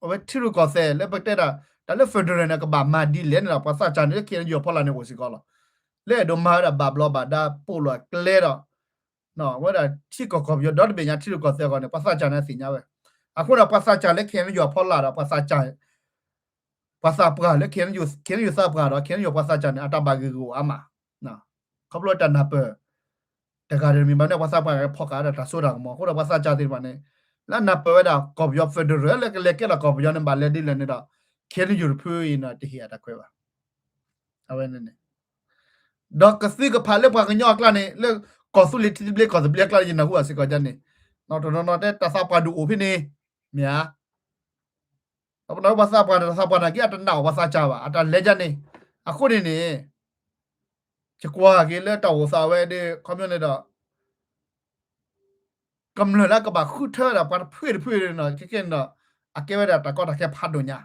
ဝဲတီရကောဆဲလက်ပတက်တာဒါလက်ဖက်ဒရယ်နဲ့ကဘာမာဒီလဲနော်ပါစာချနေခဲနေယူဖလာနေကိုစီကောလားလဲတော့မာရဘာဘလောဘာဒါပိုလောကလဲတော့နော်ဝဲတာတီကောဗျာဒေါတ်ပညာတီရကောဆဲကောနေပါစာချနေစီညာပဲအခုတော့ပါစာချလက်ခဲနေယူဖလာတော့ပါစာချပါစာပကလက်ခဲနေယူစာပကတော့ခဲနေယူပါစာချနေအတဘာဂီကိုအမနော်ခပလတနာပတကာရမီမနဲ့ပါစာပကဖောက်ကားတာဆိုတာမောခုတော့ပါစာချတယ်ပါနဲ့လာနာပဝဲတာကော်ဗျာဖက်ဒရယ်လက်ကလကော်ဗျာနဲ့ပါလက်ဒီလည်းနေတာခဲနေယူဖွေးနေတာတဟီအတခွဲပါအဝဲနေဒေါကစီကဖာလက်ပါကညောကလာနေလေကော်ဆူလီတီဘလက်ကော်ဘလက်ကလာရင်နဟူအစကောကြနေနော်တဲ့တဆပါဒူအိုဖိနေမြာအပနောဘာသာပါတဆပါနာကီအတနာဘာသာချပါအတလက်ကြနေအခုနေချကွာကေလက်တော်စာဝဲတဲ့ကွန်မြူနတီတော့ကမ္လလာကဘာခုထတာပါဖွေနော်ကဲနော်အကဲဝဲတာတကောတကဲဖတ်တော့ညာ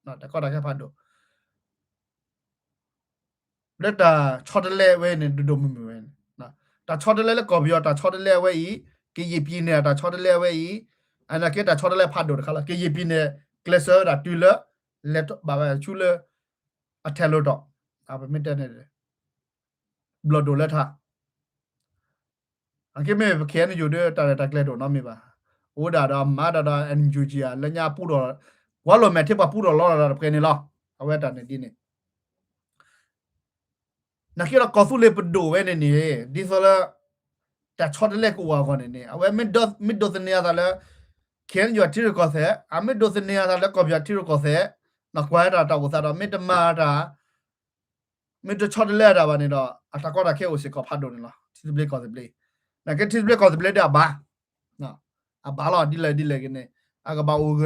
နော်တကောတကဲဖတ်တော့လက်တာချော်တလဲဝဲနေဒုံမဝဲနော်တာချော်တလဲကော်ဘီယောတာချော်တလဲဝဲဤကေယပီနေတာချော်တလဲဝဲဤအနာကေတာချော်တလဲဖတ်တော့တခါလာကေယပီနေကလဆာတာတူလလက်ဘာပဲချူလအထလိုတော့အပမစ်တဲ့နေဘလဒိုလက်ထားအကေမေခဲနေယူတဲ့တာကလက်တော့နော်မေပါဟိုဒါတော့မာဒါအန်ဂျူဂျီယာလညာပူတော့ဝါလိုမဲတစ်ပါပူတော့လောတာပကနေလောအဝဲတာနေဒီနေနကေရကောဖူလေပဒိုဝဲနေနေဒီဆိုလာတချော်တလက်ကိုဝါကောနေနေအဝဲမစ်ဒိုစနေရတာလဲခဲညူတီရကောဆဲအမစ်ဒိုစနေရတာလဲကောပြတီရကောဆဲနကွာတာတော့စားတော့မစ်တမာတာမစ်တချော်တလက်တာပါနေတော့အတကောတာခဲကိုစကောဖတ်တော့နေလားတီဘလက်ကောစဘလက်နကေတီဘလက်ကောစဘလက်တာဘာနော်အဘာလာဒီလေကနေအကဘာအိုဂ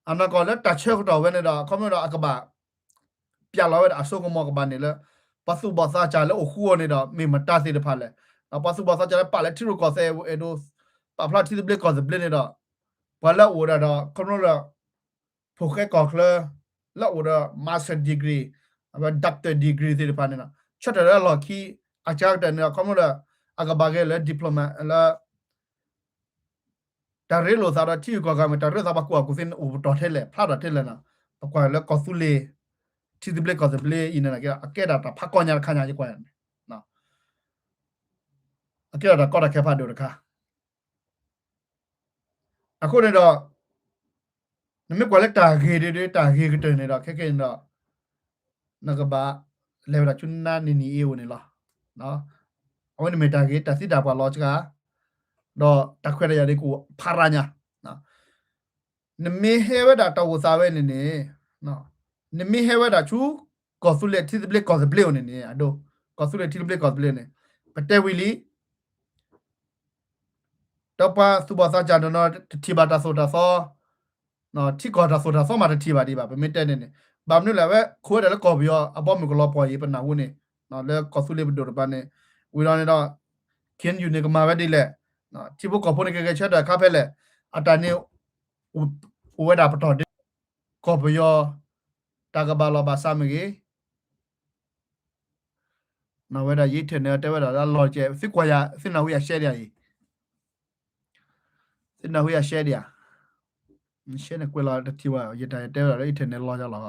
အနာကောလက်တချောက်တော့ဝဲနေတော့ခမတော့အကဘာ ပြလာဝဲအဆုကမောကဘာနေလဲပတ်စုဘာသာချာလဲအခုအနေတော့မေမတာစီတဖာလဲပတ်စုဘာသာချာလဲပါလဲတီရကောဆဲအေဒိုပပလာတီဘလက်ကောဆဘလနေတော့ဘာလဲဝရတော့ခဏလာဖိုခဲကောကလလာဝရမာစတာဒီဂရီအဘဒေါက်တာဒီဂရီစီတဖာနေတော့ချက်တယ်လော်ခီအချာတဲ့နော်ခဏလာအကဘာကလဲဒီပလိုမာလာတာရဲလိုသာတော့တီကောကမတာရဲသာဘကွာကုစင်ဥတော်ထဲလဲဖလာတော့ထဲလဲနော်ပကွာလဲကောဆူလေတီဒီဘလက်ကောဆဘလေအင်းနာကအကဲတာဖကောညာခညာကြီးကွာနော်အကဲတာကောတာခဲဖတ်တော့တခါအခုနေတော့နမေကွာလက်တာဂေတွေတာဂေကတဲ့နေတော့ခဲခဲတော့နကဘာလေဝရချွန်းနာနီနီအေဝနေလားနော်အဝင်မေတာဂေတာစီတာပါလောချကာတော့တခွဲရရတဲ့ကိုဖာရညာနော်နမေဟဲဝဒါတော့စာဝဲနေနေနော်နမေဟဲဝဒါချူကောဆူလက်တီဘလက်ကောဆဘလေနေနေအဒိုကောဆူလက်တီဘလက်ကောဆဘလေနေပတဲဝီလီတော့ပါစူဘာစာဂျာနော်တီဘာတာဆိုတာဆောနော်တီကောတာဆိုတာဆောမှာတီဘာဒီပါပမစ်တဲ့နေနေဘာမလို့လဲဝဲခိုးတယ်ကောပြီးတော့အပေါ်မကလောပေါ်ရေးပနာဝနေနော်လဲကောဆူလက်ဘဒိုပါနေဝီရောနေတော့ခင်းယူနေကမှာဝဲဒီလဲနော်တီဘကောဖိုနေကချက်တာခါဖဲလဲအတန်နေဝဲတာပတော်ကောပြီးတော့တာကဘာလောဘာစာမကြီးနော်ဝဲတာရေးထနေတဲဝဲတာလော်ကျဲစစ်ကွာရစစ်နာဝေးရရှဲရည်စစ်နာဝေးရရှဲရရှဲနေကွဲလာတတိဝါရတဲ့တဲဝဲတာရေးထနေလော်ကြလာ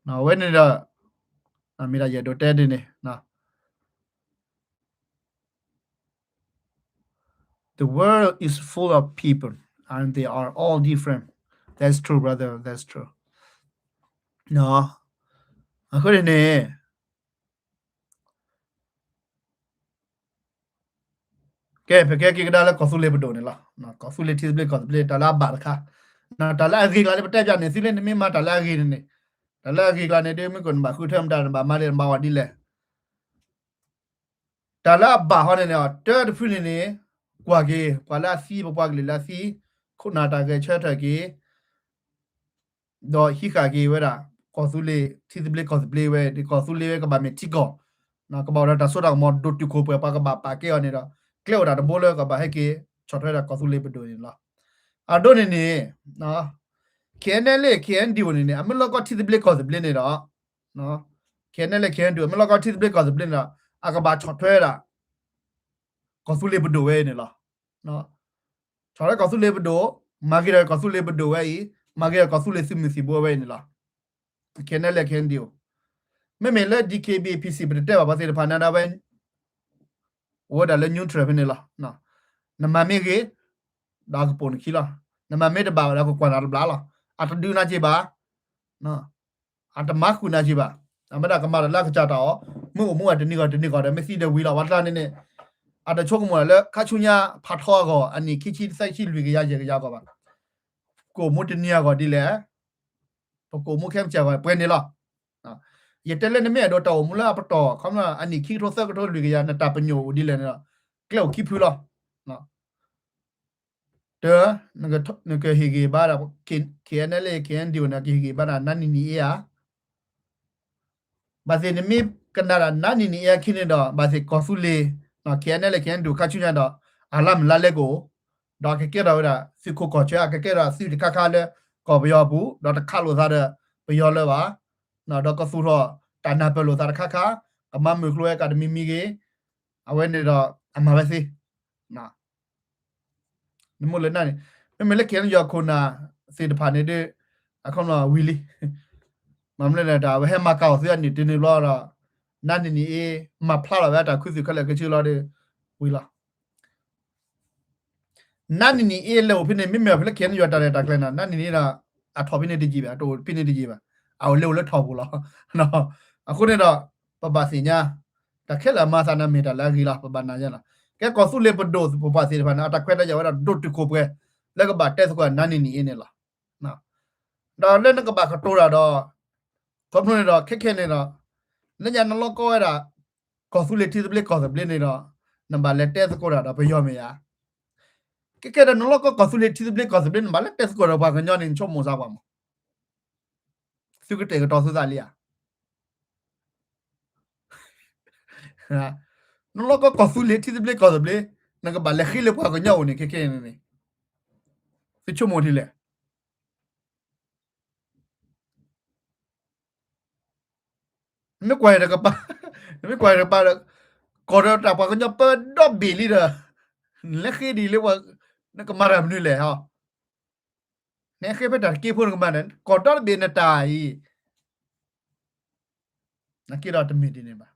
နော်ဝဲနေတော့အမေရရတော့တဲနေနော် The world is full of people and they are all different. That's true, brother. That's true. No. အခုနေကဲဖကဲကိကဒါလဲကောဆူလေဘဒိုနေလားနော်ကောဆူလေတီဘလေကောဆူလေတလာဘာခါနော်တလာဂီကလည်းပတက်ကြနေစီလေနေမတလာဂီနေတလာဂီကနေတဲ့မကွန်ဘာခုထမ်တာဘာမာလေဘာဝဒီလေတလာဘာဟောနေတော့တဲတဖူနေနေကွာကေကွာလာစီဘပွားကလေးလာစီခုနာတာကချက်ထကေတော့ဟိခါကေဝဲတာကောဆူလေတီဘလေကောဆူလေဝဲဒီကောဆူလေဝဲကဘာမတီကောနော်ကဘာရတာဆိုတော့မော်ဒိုတူကိုပဲပါကဘာပါကေရနေတော့ကလောတာဘောလကဘာဟဲကေချော်ထွဲတာကောဆူလေးပဒိုနေလားအဒိုနေနေနော်ခဲနဲလေခဲန်ဒီဝင်နေအမလောကတီဒီဘလက်ကောဆူဘလနေတော့နော်ခဲနဲလေခဲန်ဒီအမလောကတီဒီဘလက်ကောဆူဘလနေတော့အကဘာချော်ထွဲတာကောဆူလေးပဒိုဝဲနေလားနော်ချော်ရဲကောဆူလေးပဒိုမာဂီရကောဆူလေးပဒိုဝဲမာဂီရကောဆူလေးစီမစီဘောဝဲနေလားခဲနဲလေခဲန်ဒီမဲမဲလက် DKB PC ပတဲ့ပါပါစေဖာနာနာပဲဝဒါလည်းညွန်ထရဖနေလားနော်နမမေကေဒါကပုံခီလားနမမေတဘာလာကိုကွာလာဘလာအတဒူနာချေပါနော်အတမခုနာချေပါအမဒါကမလာကကြတော့မှုကတနိကမစီတဲ့ဝီလာဝတ်လာနေအတချုံမလဲခါချုညာဖတ်ထောကောအနိခိချိစိုက်ချိလူကရရကောပါကိုမုတနီယာကောဒီလေပကိုမုခဲမချပါပွဲနေလားနော်ရတဲ့လည်းနမေတော့တော်မူလာပတော်ခမအနိခိထောဆက်ကတော့လူကရနတာပညိုဒီလေနော်ကလောက်ခိဖူလားနော်နကဟီဂီဘာရာကေနလေကေန်ဒီဝနာဟီဂီဘာရာနနီနီယာဘာစေနမေကနာရာနနီနီယာခိနေတော့ဘာစေကောဆူလေနော်ကေနလေကေန်ဒူခါချူညာတော့အလမ်လာလေကိုဒေါ်ကေရောရာစီကိုကောချာကေရာစီတခါလေကောဘယောဘူးဒေါ်တခါလိုသားတဲ့ဘယောလဲပါနော်တော့ကဆူတော့တနာပလိုသားခါခါအမမွေကလိုအကဒမီမီကေအဝဲနေတော့အမပဲစီနော်နမိုလည်းနာနေမလဲကန်ရခုနာစေတဖာနေတဲ့အခုနဝီလီမမလဲတာဝဲမကောက်စီအနေတင်းနေလောတော့နာနေနေမဖလာရတာခုစီခက်လက်ကချီလောတဲ့ဝီလာနာနေနေလို့ဖိနေမြမြဖလက်ကန်ရတာတဲ့ကလနာနာနေနေတာအထော်ဖိနေတကြီးပဲအတိုဖိနေတကြီးပဲအော်လေလို့ထော်ဘူးလားနော်အခုနေတော့ပပစီညာတခက်လာမဆာနာမီတာလာဂီလာပပနာရလားကဲကောဆူလေပဒိုပပစီဖာနာတခွဲတကြဝရဒုတ်တကိုပွဲလက်ကဘာတက်စကွာနာနီနီနေလားနော်ဒါလည်းနကဘာခတိုးတာတော့ကောဖနေတော့ခက်ခဲနေတော့လညာနလောကောရတာကောဆူလေတီဘလက်ကောဆဘလနေတော့နံပါတ်လက်တက်စကွာတော့ဘယောမရကဲနလောကောဆူလေတီဘလက်ကောဆဘလနံပါတ်လက်တက်စကွာတော့ဘာကညောနေချုံမစားပါမစုကတဲ့တော့စစားလီယာ no lo ko su le ti ble ko ble na ka ba le khile ko nya o ni ke ni fi chumo ti le me kwa da ka pa me kwa da pa ko da ta pa ko nya pa do bi li da le khi di le wa na ka mara ni le ha ne khi pa da ki phu ka ma na ko da bi na ta yi na ki da ta mi di ni ba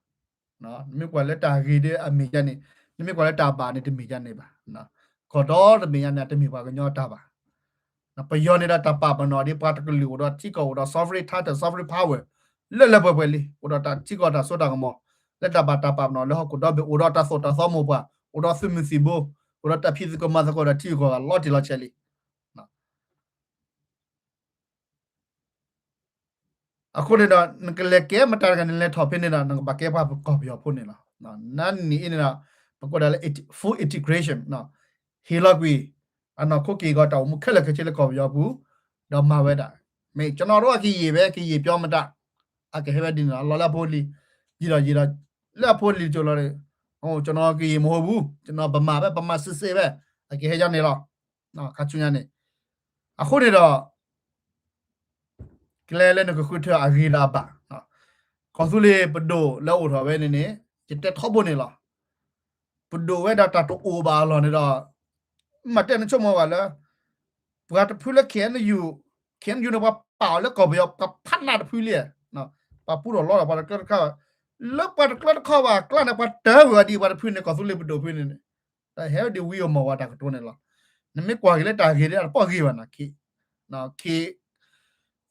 no me kwa le ta gi de a mi ja ni me kwa le ta ba ni ti mi ja ni ba no ko do ta mi ya na ta mi ba ko nya ta ba na pa yo ni da ta pa ba no di pa ta ko lu do ti ko do sovereign title sovereign power le bwe bwe li o do ta ti ko da so da ko mo le ta ba ta pa no le ho ko do be o do ta so mo ba o do su mi si bo o do ta physical ma ko da ti ko ga lot ti lot che li no အခုတော့ငကလကဲမတာကန်လဲထော်ပြနေတာငဘကဲပါကောပြောဖို့နေလားနော်နန်နီနေတာပကောဒါလေ full integration နော်ဟီလောက်ကွီအနော်ခုကီကတော့မခက်လက်ခချေလကောပြောဘူးတော့မှာဝဲတာမေကျွန်တော်တို့အကီရေပဲကီရေပြောမတအကဲဟဲပဲဒီနော်လော်လာဖိုလီကြီးတော့လက်ဖိုလီကျလော်လေဟိုကျွန်တော်ကီရေမဟုတ်ဘူးကျွန်တော်ဗမာပဲဗမာစစ်စစ်ပဲအကဲဟဲကြောင့်နေတော့နော်ခါချွန်းရနေအခုနေတော့ကလဲလဲနကခုထအဂီလာပါနော်ကောစုလေပဒိုလောထော်ပဲနေจิตထောဘနေလားပဒိုဝဲဒါတာတိုအိုဘာလောနေတော့မတဲ့နချုံမောပါလားဘွားတဖူးလက်ခဲနယူနဘပါလက်ကောပြောကဖတ်နာတဖူးလေနော်ပပူတော့လောပါကကလက်ပါကလတ်ခေါ်ပါကလတ်နပါတဲဝဒီပါဖူးနေကောစုလေပဒိုဖူးနေဒါဟဲဒီဝီယမောဝတာကတိုးနေလားနမေကွာကလေးတာခေရပေါ့ခေပါနာခေနော်ခေ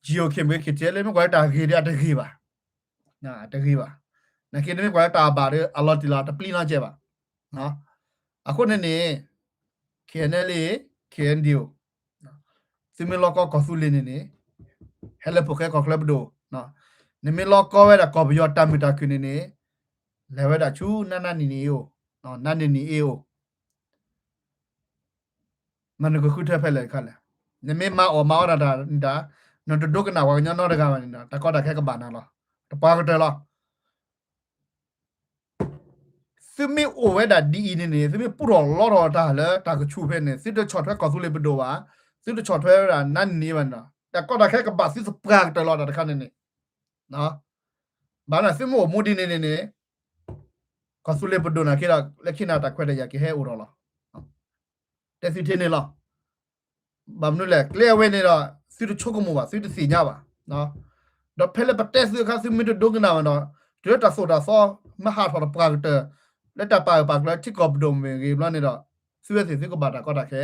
ဂျီယိုခင်ဘေးခေတဲလေမကွာတာခေရတခေပါနာတခေပါနခေနေကွာတာပါရအလော်တီလာတပလီနာကျဲပါနော်အခုနေခေနေလေခေန်ဒီယိုစီမီလောကောဆူလီနေဟဲလပိုကေကောကလပ်ဒိုနော်နမီလောကောဝဲတာကောဘယောတာမီတာခွနေနေလေဝဲတာချူနနနီနီယိုနော်နနီနီအေယိုမနကခုထဖဲလေခါလေနမေမာအော်မာရာဒါနော်ဒုကနာဝညနော်တကပါနေတာတကောတာခဲကပါနာလားတပါကတဲလားစမီအိုဝဲတာဒီနေစမီပူရောလော်တာလေတာကချူဖဲနေစစ်တချော့ထွဲကောဆူလေဘဒိုပါစစ်တချော့ထွဲတာနန်နေမနာတကောတာခဲကပါစစ်စပရကတဲလော်တာတခါနေနော်ဘာနာစမိုမိုဒီနေကောဆူလေဘဒိုနာခေတာလက်ခိနာတာခွဲတဲ့ရကေဟဲအိုရောလားတက်စီထင်းနေလားဘာမလို့လဲကလျဝဲနေတော့စစ်တချို့ကမို့ပါစစ်တစီညပါနော်တော့ဖဲလေပတက်စစ်ခါစစ်မီဒိုကနာမနော်ဒရတာဆိုတာဆောမဟာထော်ပရာကတလက်တပါကလတိကောပဒုံမေဂေဘလနေတော့ဆွေစစ်ကဘာတာကောတာခဲ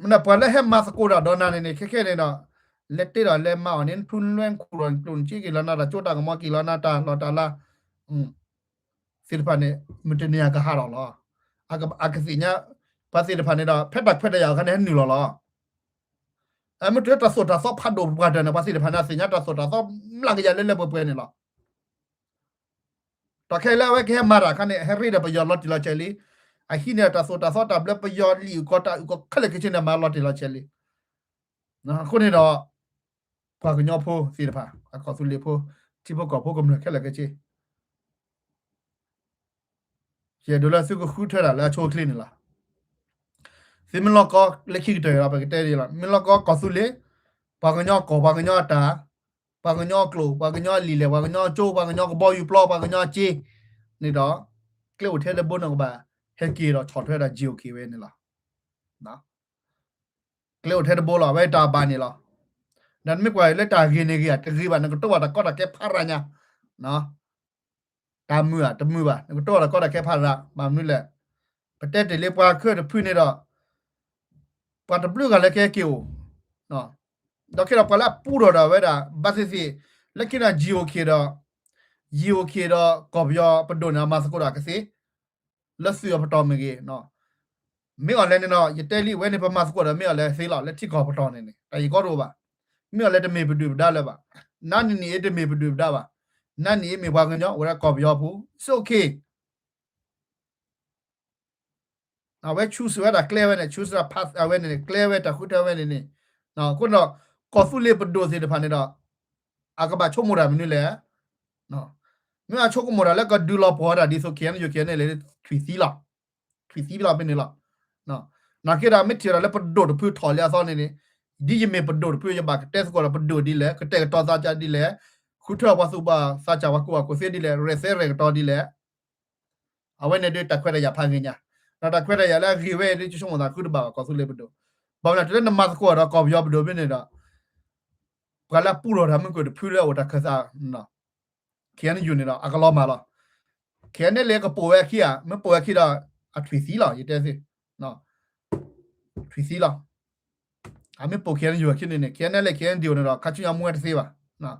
မနပလဲဟမစကိုတာဒေါ်နာနေခဲနေတော့လက်တေတော့လဲမောင်းနေထွန်းလွန်းကူရွန်တွန်ချီကီလာနာချိုတာကမကီလာနာတာလော်တာလာစစ်ဖာနေမတနေရကဟာတော့လားအကစီညာပါစီဖာနေတော့ဖက်ဖက်ရခနဲ့နူလောလားအမတတဆိုတာဆောဖတ်တော့ဘာတဲ့ပါစီဖာနာစညာတဆိုတာဆောမလာကြလဲပွဲနေလားတခဲလာဝဲခဲမာရာခနဲ့ဟရီဒပယောလော်တီလာချဲလီအဟိနေတာဆိုတာဆောတာဘလပယောလီကိုတာကိုခလက်ချင်းမာလော်တီလာချဲလီနော်ခုနေတော့ဘာကညောဖိုးစီတဖာအခေါ်သူလေဖိုးတိဘောကဖိုးကမလခလက်ချင်းကျေဒိုလာစုကိုခူးထတာလာချိုကလင်းလားစီမလောကလက်ခိတဲ့ရပါကတဲ့ရလားမလောကောဆူလေဘာကညောကောဘာကညောတာဘာကညောကလိုဘာကညောလီလေဘာကညောချိုဘာကညောကဘောယူပလောဘာကညောချီနေတော့ကလေထဲတဲ့ဘုံတော့ဘာဟက်ကီတော့ချော်ထွဲတာဂျီယိုကီပဲနေလားနော်ကလေထဲတဲ့ဘောလာပဲတာပါနေလားနန်မကွာလက်တာခင်းနေကြီးတကြီးပါနကတော့တာကောတာကဲဖာရညာနော်တာမူอ่ะတမူပါနကတော့တာကောတာကဲဖာရဘာမလို့လဲပတက်တယ်လေပွားခွတ်ဖွနေတော့ပါတဘလူကလည်းကဲကီနော်တော့ခေတော့ပလာပူတော့ဝဲတာဘတ်စီလက်ကိနာဂျီယိုခေတော့ကောပြောပဒိုနာမစကိုတာကစီလက်စီရပတော်မကြီးနော်မေော်လည်းနော်ရတဲလီဝဲနေပမစကိုတာမေော်လည်းဆေးလောက်လက်ထိကောပတော်နေနေတိုင်ကောတော့ပါမေော်လည်းတမေပဒူဒါလည်းပါနာနီနီတမေပဒူဒါပါနာနီမေဘွားကညောဝရကောပြောဘူး it's okay နော်ဝဲ choose ဝဲတာ clear ဝဲနေ choose တာ path ဝဲနေ clear ဝဲတာခုထဝဲနေနော်ခုတော့ကော်ဖူလေးပဒိုစီတဖာနေတော့အကဘာချုံမရာမနူလေနော် me a choko mora la ka du la pora di so ken yo ken le twisi la pe ne la no na ke ra me tira le pa do do pu tho ya so ne ni di ye me pa do pu ye ba test ko la pa do di le ka te to sa cha di le khu tho ba su ba sa cha wa ko se di le re se re to di le a we ne de ta kwet ya pha ngin nya na ta kwet ya la ri we di chu shong da khu ba ko su le pa do ba na te na ma ko ra ko yo pa do pe ne da ba la pu ro da me ko de pu le o ta kha sa no ken yu ne da a ka lo ma la ken ne le ka po we khi ya me po we khi da a thwi si la ye te si no thwi si la a me po ken yu khi ne ken ne le ken di o ne da ka chu ya mu te si ba no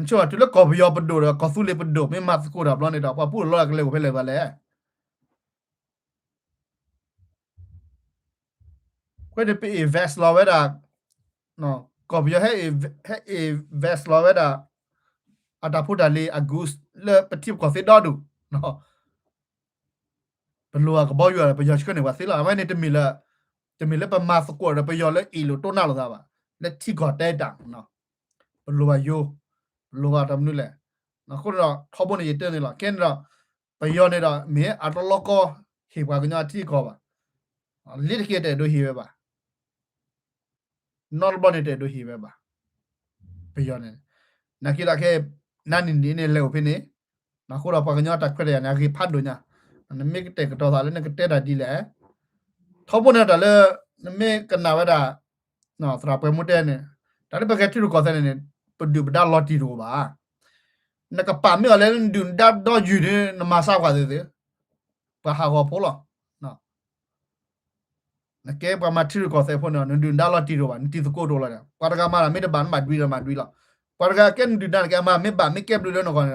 นชัวตุลกอบยอปดโดก็สุเลปดไม่มาสกูดับลอนี่ดอกว่าพูดลอกเลยเพลเลยว่าแลก็จะไปเวสลอเวดาเนาะกอบยอให้เวสลอเวดาอาตาพูดาลีอากูสเลปทิบก็เซดอดูเนาะเป็นลัวก็บ่อยู่ไปยอชก็เนี่ยว่าสิล่ะไม่เนี่ยจะมีละประมาสกูดับไปยอแล้วอีโลโตนาแล้วซะบ่าและที่ก็ได้ดังเนาะเป็นลัวอยู่လိုပါတမနုလေအခုတော့ထောပေါ်နေတက်နေလားကဲတော့ပယောနေတော့မင်းအတလောကောဟေပါကညာတိကောပါလစ်ခဲ့တဲ့တို့ဟေပဲပါနော်ဘနေတဲ့တို့ဟေပဲပါပယောနေနကိလာခဲနာနေနေလေဖိနေအခုတော့ပကညာတက်ခွဲရနာခိဖတ်လို့ညာနမေကတဲ့ကတော့သာလည်းနကတဲ့တာဒီလေထောပေါ်နေတာလေနမေကနာဝဒါနော်စရာပွဲမတဲ့နေဒါလည်းပကတိကိုကောစနေနေปดูบดาลอติโรบานักปาไม่อะไรดูดาดออยู่เนี่ยนมาซากว่าสิปะหาวอพอลเนาะนักเก็บมาทิรก็เซพอนดูดาลอติโรบาติสโกโดละเนี่ยปารกามาไม่ได้บานมาดุยละปารกาเก็นดูดาแกมาไม่บานไม่เก็บดูแล้วเนาะกัน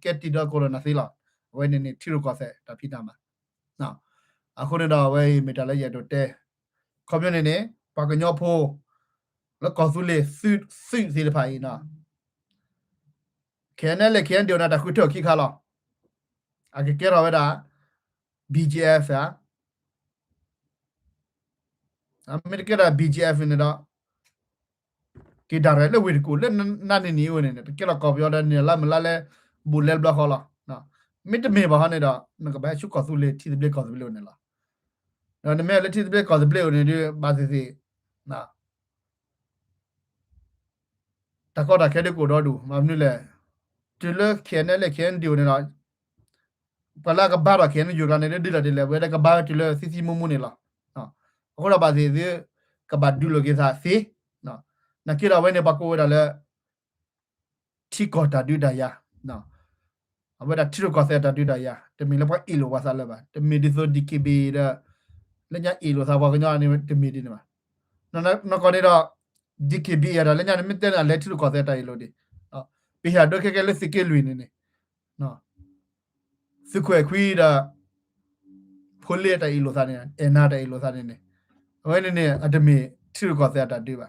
เก็บติดโคโรนาสิละเว้ยนี่ทิรก็เซตาพิตามาเนาะอะคนเดาเว้ยเมตาละเยโดเตคอมมิวนิตี้ปากญอโพแล้วก็สุเลซึสิลพายนะแค่นั้นเลยแค่เดียวนะแต่คุยเถอะขี้ข้าหรออาเกเราเวลา BGF อ่ะอเมริกา BGF เนี่ยนะกี่ดาร์เลยวิดกูเล่นนั่นนี่วันนี้แต่แค่เรากอบยอดเนี่ยละมันละเลยบุลเลบล็อกเขาละนะไม่จะมีบ้านเนี่ยนะนั่นก็แบบชุกก็สุเลที่จะเบลก็สุเลเนี่ยละแล้วเนี่ยแม่เลยที่จะเบลก็สุเลเนี่ยด้วยบาสินะแต่ก็ได้แค่เด็กกูรอดูมาไม่เลยจุดเลิกเขียนเนี่ยเลยเขียนเดียวเนี่ยนะปลากระบาดเขียนอยู่กันเนี่ยดีละเว้ยแต่กระบาดจุดเลิกซีมุเนี่ยละเนาะก็เราบาสิกระบาดดูโลกิซาซีเนาะนักกีฬาเว้ยเนี่ยปากกูได้เลยที่กอดดูได้ยาเนาะเอาไว้ได้ที่เรากอดดูได้ยาแต่มีแล้วพออีโลวาซาเลยบ้าแต่มีดิโซดิคิบีเด้อแล้วเนี่ยอีโลซาว่ากันเนี่ยนี่จะมีดีนะนั่นก็เนี่ยเราดิคิบีอะไรแล้วเนี่ยไม่เต้นอะไรที่เรากอดได้อีโลดิพี่หาด้วยแค่เล่นสิเกลุยนี่เนาะสิคุยคุยได้พูดเล่ได้อีโลซาเนี่ยนาได้อีโลซาเนี่ยเอาไว้เนี่ยอาจจะมีที่เรากอดได้ดีบ้า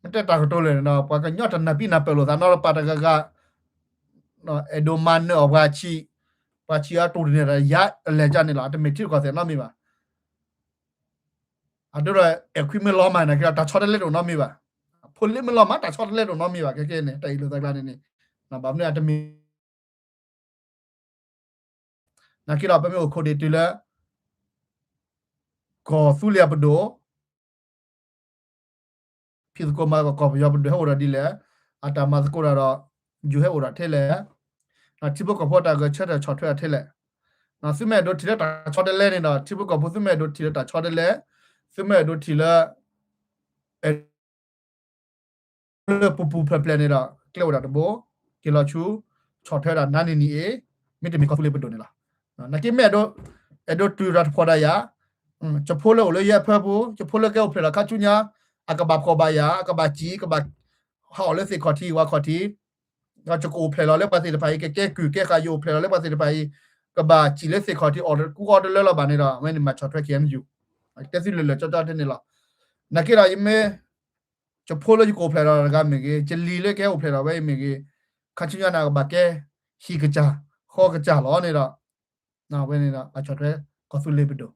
มันจะตากตัวเลยเนาะปากกันยอดนับปีนับเปโลซาเนาะปากกันก็เนาะเอโดมันเนาะว่าชีอาตัวเนี่ยยาอะไรจานนี่ล่ะอาจจะมีที่เรากอดได้ไม่บ้าอันเดียวเอควิเมล้อมานะคือตาช็อตเล่นตรงนั้นมีบ้าพูดเล่นมันล้อมาตาช็อตเล่นตรงนั้นมีบ้าแค่เนี่ยแต่อีโลซากลานี่นะแบบนี้อาจจะมีนักกีฬาเป็นโอโคเดติละก็สุเลียบโดพิสโกมาก็ยอบโดให้โอระดีละอาตามาสโกระอยู่ให้โอระเทละนะที่พวกก็พอตาก็เชิดช็อตเทละนะซึ่งแม่โดทีละตาช็อตเล่นนี่นะที่พวกก็พูดซึ่งแม่โดทีละตาช็อตเล่ซึ่งแม่โดทีละปูเพลนี่ละเกลียวดาตโบเกลาชูช็อตเทละนั่นนี่เอไม่ได้มีก็สุเลียบโดนี่ละนักกีฬาโดตูรัดพอได้ยาจะพูดเลยยาเพื่อผู้จะพูดเลยแก้วเพลาคัจุญาอากาบาคอบายาอากาบาจีกบาห่อเลยสิขอทีว่าขอทีเราจะกูเพลาเล็กภาษีไปแก้คือแก้ขายอยู่เพลาเล็กภาษีไปกบาจีเลยสิขอทีออเดอร์กูออเดอร์เลยละบานี่ละไม่ได้มาช็อตแรกเขียนอยู่แต่สิเลยจะได้นี่ละนักกีฬายังไม่จะพูดเลยกูเพลาละกันมีกี่จะลีเลยแก้วเพลาไว้มีกี่คัจุญานาบาแก้ฮีกจ้าข้อกจ้าล้อนี่ละนะเว้ยนี่ละมาช็อตแรกก็สุดเลยไปดู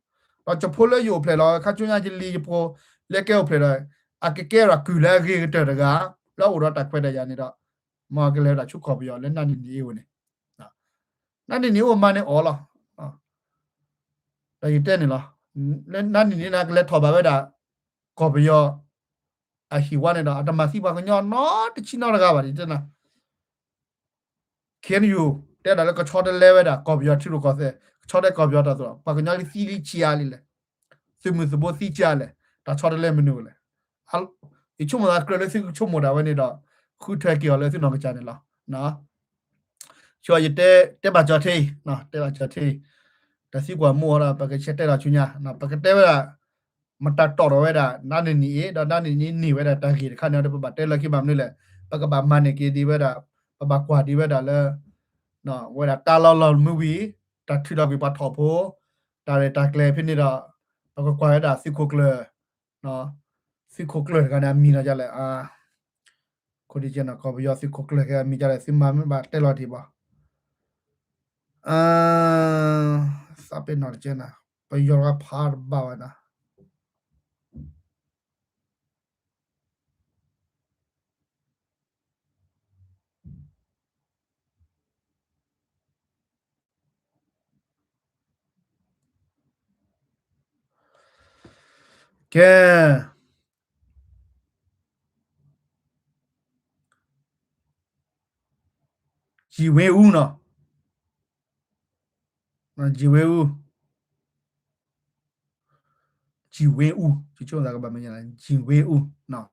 เราจะพูดเลยอยู่เพลาคัจุญาจะลีจะพูดเล็กแก้วเพลาอาเกะราคูลาเกเตอร์กาแล้วอุระตักไปได้ยานี่ละ ma ke le da chu ko byo le na ni wo ne na ni wo ma ne all la da yite ni la le na ni na ke le tho ba ba da ko byo a hi wa ne da atama si ba ko nyo no ti chi no ga ba di na can you တဲ့ဒါလည်းကချောတဲ့ level တာ copy ရထလို့ကောတဲ့ချောတဲ့ copy တာဆိုတော့ပါကညာလေးစီလီချီရလေးလေစမှုစဘောစီချလေဒါချောတဲ့လည်းမနူလေဟယ်ဒီချုံမလာကလည်းစီချုံမတာဝနေတော့ခုထက်ကြော်လည်းစနော်ကချာနေလားနော်ချောရတဲ့ဘာချောသေးနော်တဲ့ဘာချောသေးတစီကွာမောရပါကချက်တဲ့လာချူညာနော်ပါကတဲ့ဝမတတော်တော့ဝဲတာနာနေနီဒါနာနေနီဝဲတာတကြီးခါနေတော့ပါတဲ့လက်ကိမမနေလေပါကဘာမနေကီဒီဝဲတာပါကွာဒီဝဲတာလဲနော်ဝဲတာတာလော်လော်မူဗီတာထီတော့ပြပါထော်ဖို့တာရတာကလေဖြစ်နေတော့ပါကွာရတာစီကိုကလနော်စီကိုကလကနေမီနာကြလဲကိုဒီကျနာကောဘယောစီကိုကလကမီကြလဲစီမမဘာတဲလော်ဒီပါစပင်နော်ကျနာပယောကဖာဘာဝနာကဲဂျီဝဲဦးနော်ဂျီဝဲဦးဂျီဝဲဦးဒီချုံတာကဘာမညာဂျီဝဲဦးနော်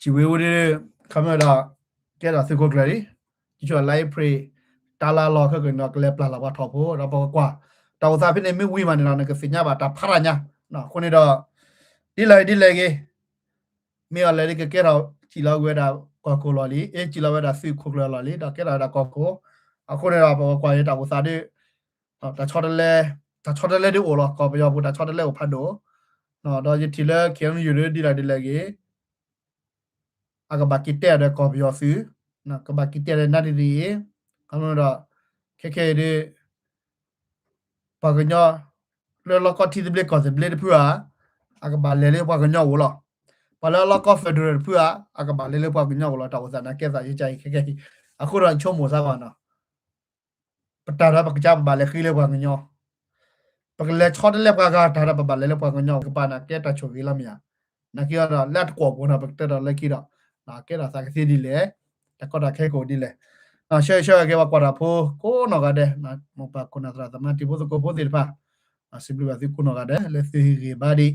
ဂျီဝဲဦးတဲ့ခမရကဲတာစကိုကလေးဒီချုံလိုက်ပရီတာလာလောခကနော်ကလေပလာလာဘာထော်ဖို့တော့ပေါ့ကွာတောက်စားဖြစ်နေမိဝိမနေတော့ကစညာပါတာဖရညာနော်ခုနေတော့ဒီလိုက်ကေမြေအလဲကဲတော့ချီလောက်ဝဲတာကောကိုလော်လီချီလောက်ဝဲတာစီခိုကလော်လီတော့ကဲတာကောကိုအခုနေတော့ပေါ့ကွာရတာကိုစားတဲ့တာချော်တယ်လေဒီအိုလောကောပြောဘူးတာချော်တယ်လေကိုဖတ်တော့နော်တော့ဒီလေကျန်ယူရဒီလိုက်ကေအကဘာကီတဲရကောပြောစီနော်ကဘာကီတဲရနာဒီအမှန်တော့ခဲဒီပါကညောလောကတီဒီဘလက်ကောစဘလက်ဖူအကဘာလေပါကညောဝလောပါလောကဖက်ဒရယ်ဖူအကဘာလေပါကညောဝလောတောက်စားနာကဲစားရေးချိုင်ခဲအခုတော့ချုံမိုစားပါနော်ပတာရပကကြပါလေခီလေပါကညောပကလေချောတယ်လေပါကဒါရပါလေပါကညောကပါနာကဲတာချိုဝီလာမယာနာကီရလက်ကောဘောနာပကတရလေကီရနာကဲတာစားကစီဒီလေတကောတာခဲကိုဒီလေရှေ့ကဘာကွာဖိုကိုနော်ကတဲ့မပါကုနာသရသမတိဘုဇကိုဘုဇိဖာစိဘလဝစီကုနော်ကတဲ့လက်စီရီဘာဒီ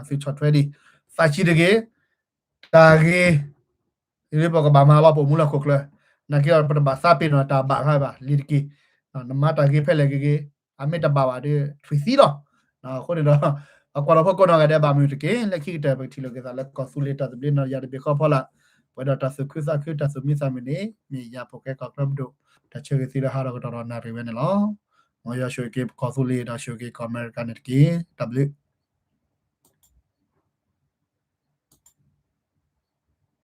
စီချော့ထွဲဒီစာချီတကေတာကေဒီဘောကဘာမာဘာပုံမူလာခုကလနာကီရပတဘာစာပိနော်တာဘာခါဘာလီတကီနမတာကေဖဲလေကေအမေတဘာဝတဲ့ထွီစီတော့နော်ခုနေတော့အကွာဖို့ကုနော်ကတဲ့ဘာမျိုးတကေလက်ခိတဲ့ဘက်တီလိုကေစားလက်ကောဆူလေတာဘလင်းနော်ရတဲ့ဘေခေါ်ဖလာဝဒတာစခုစာခုတာစမီစာမနေမြေရဖို့ကဲကပရမဒိုတချေစီရဟာရကတော့နာရီဝဲနေလောမရရှိုကေကောဆူလေတာရှိုကေကမေရိကန်နက်ကေ W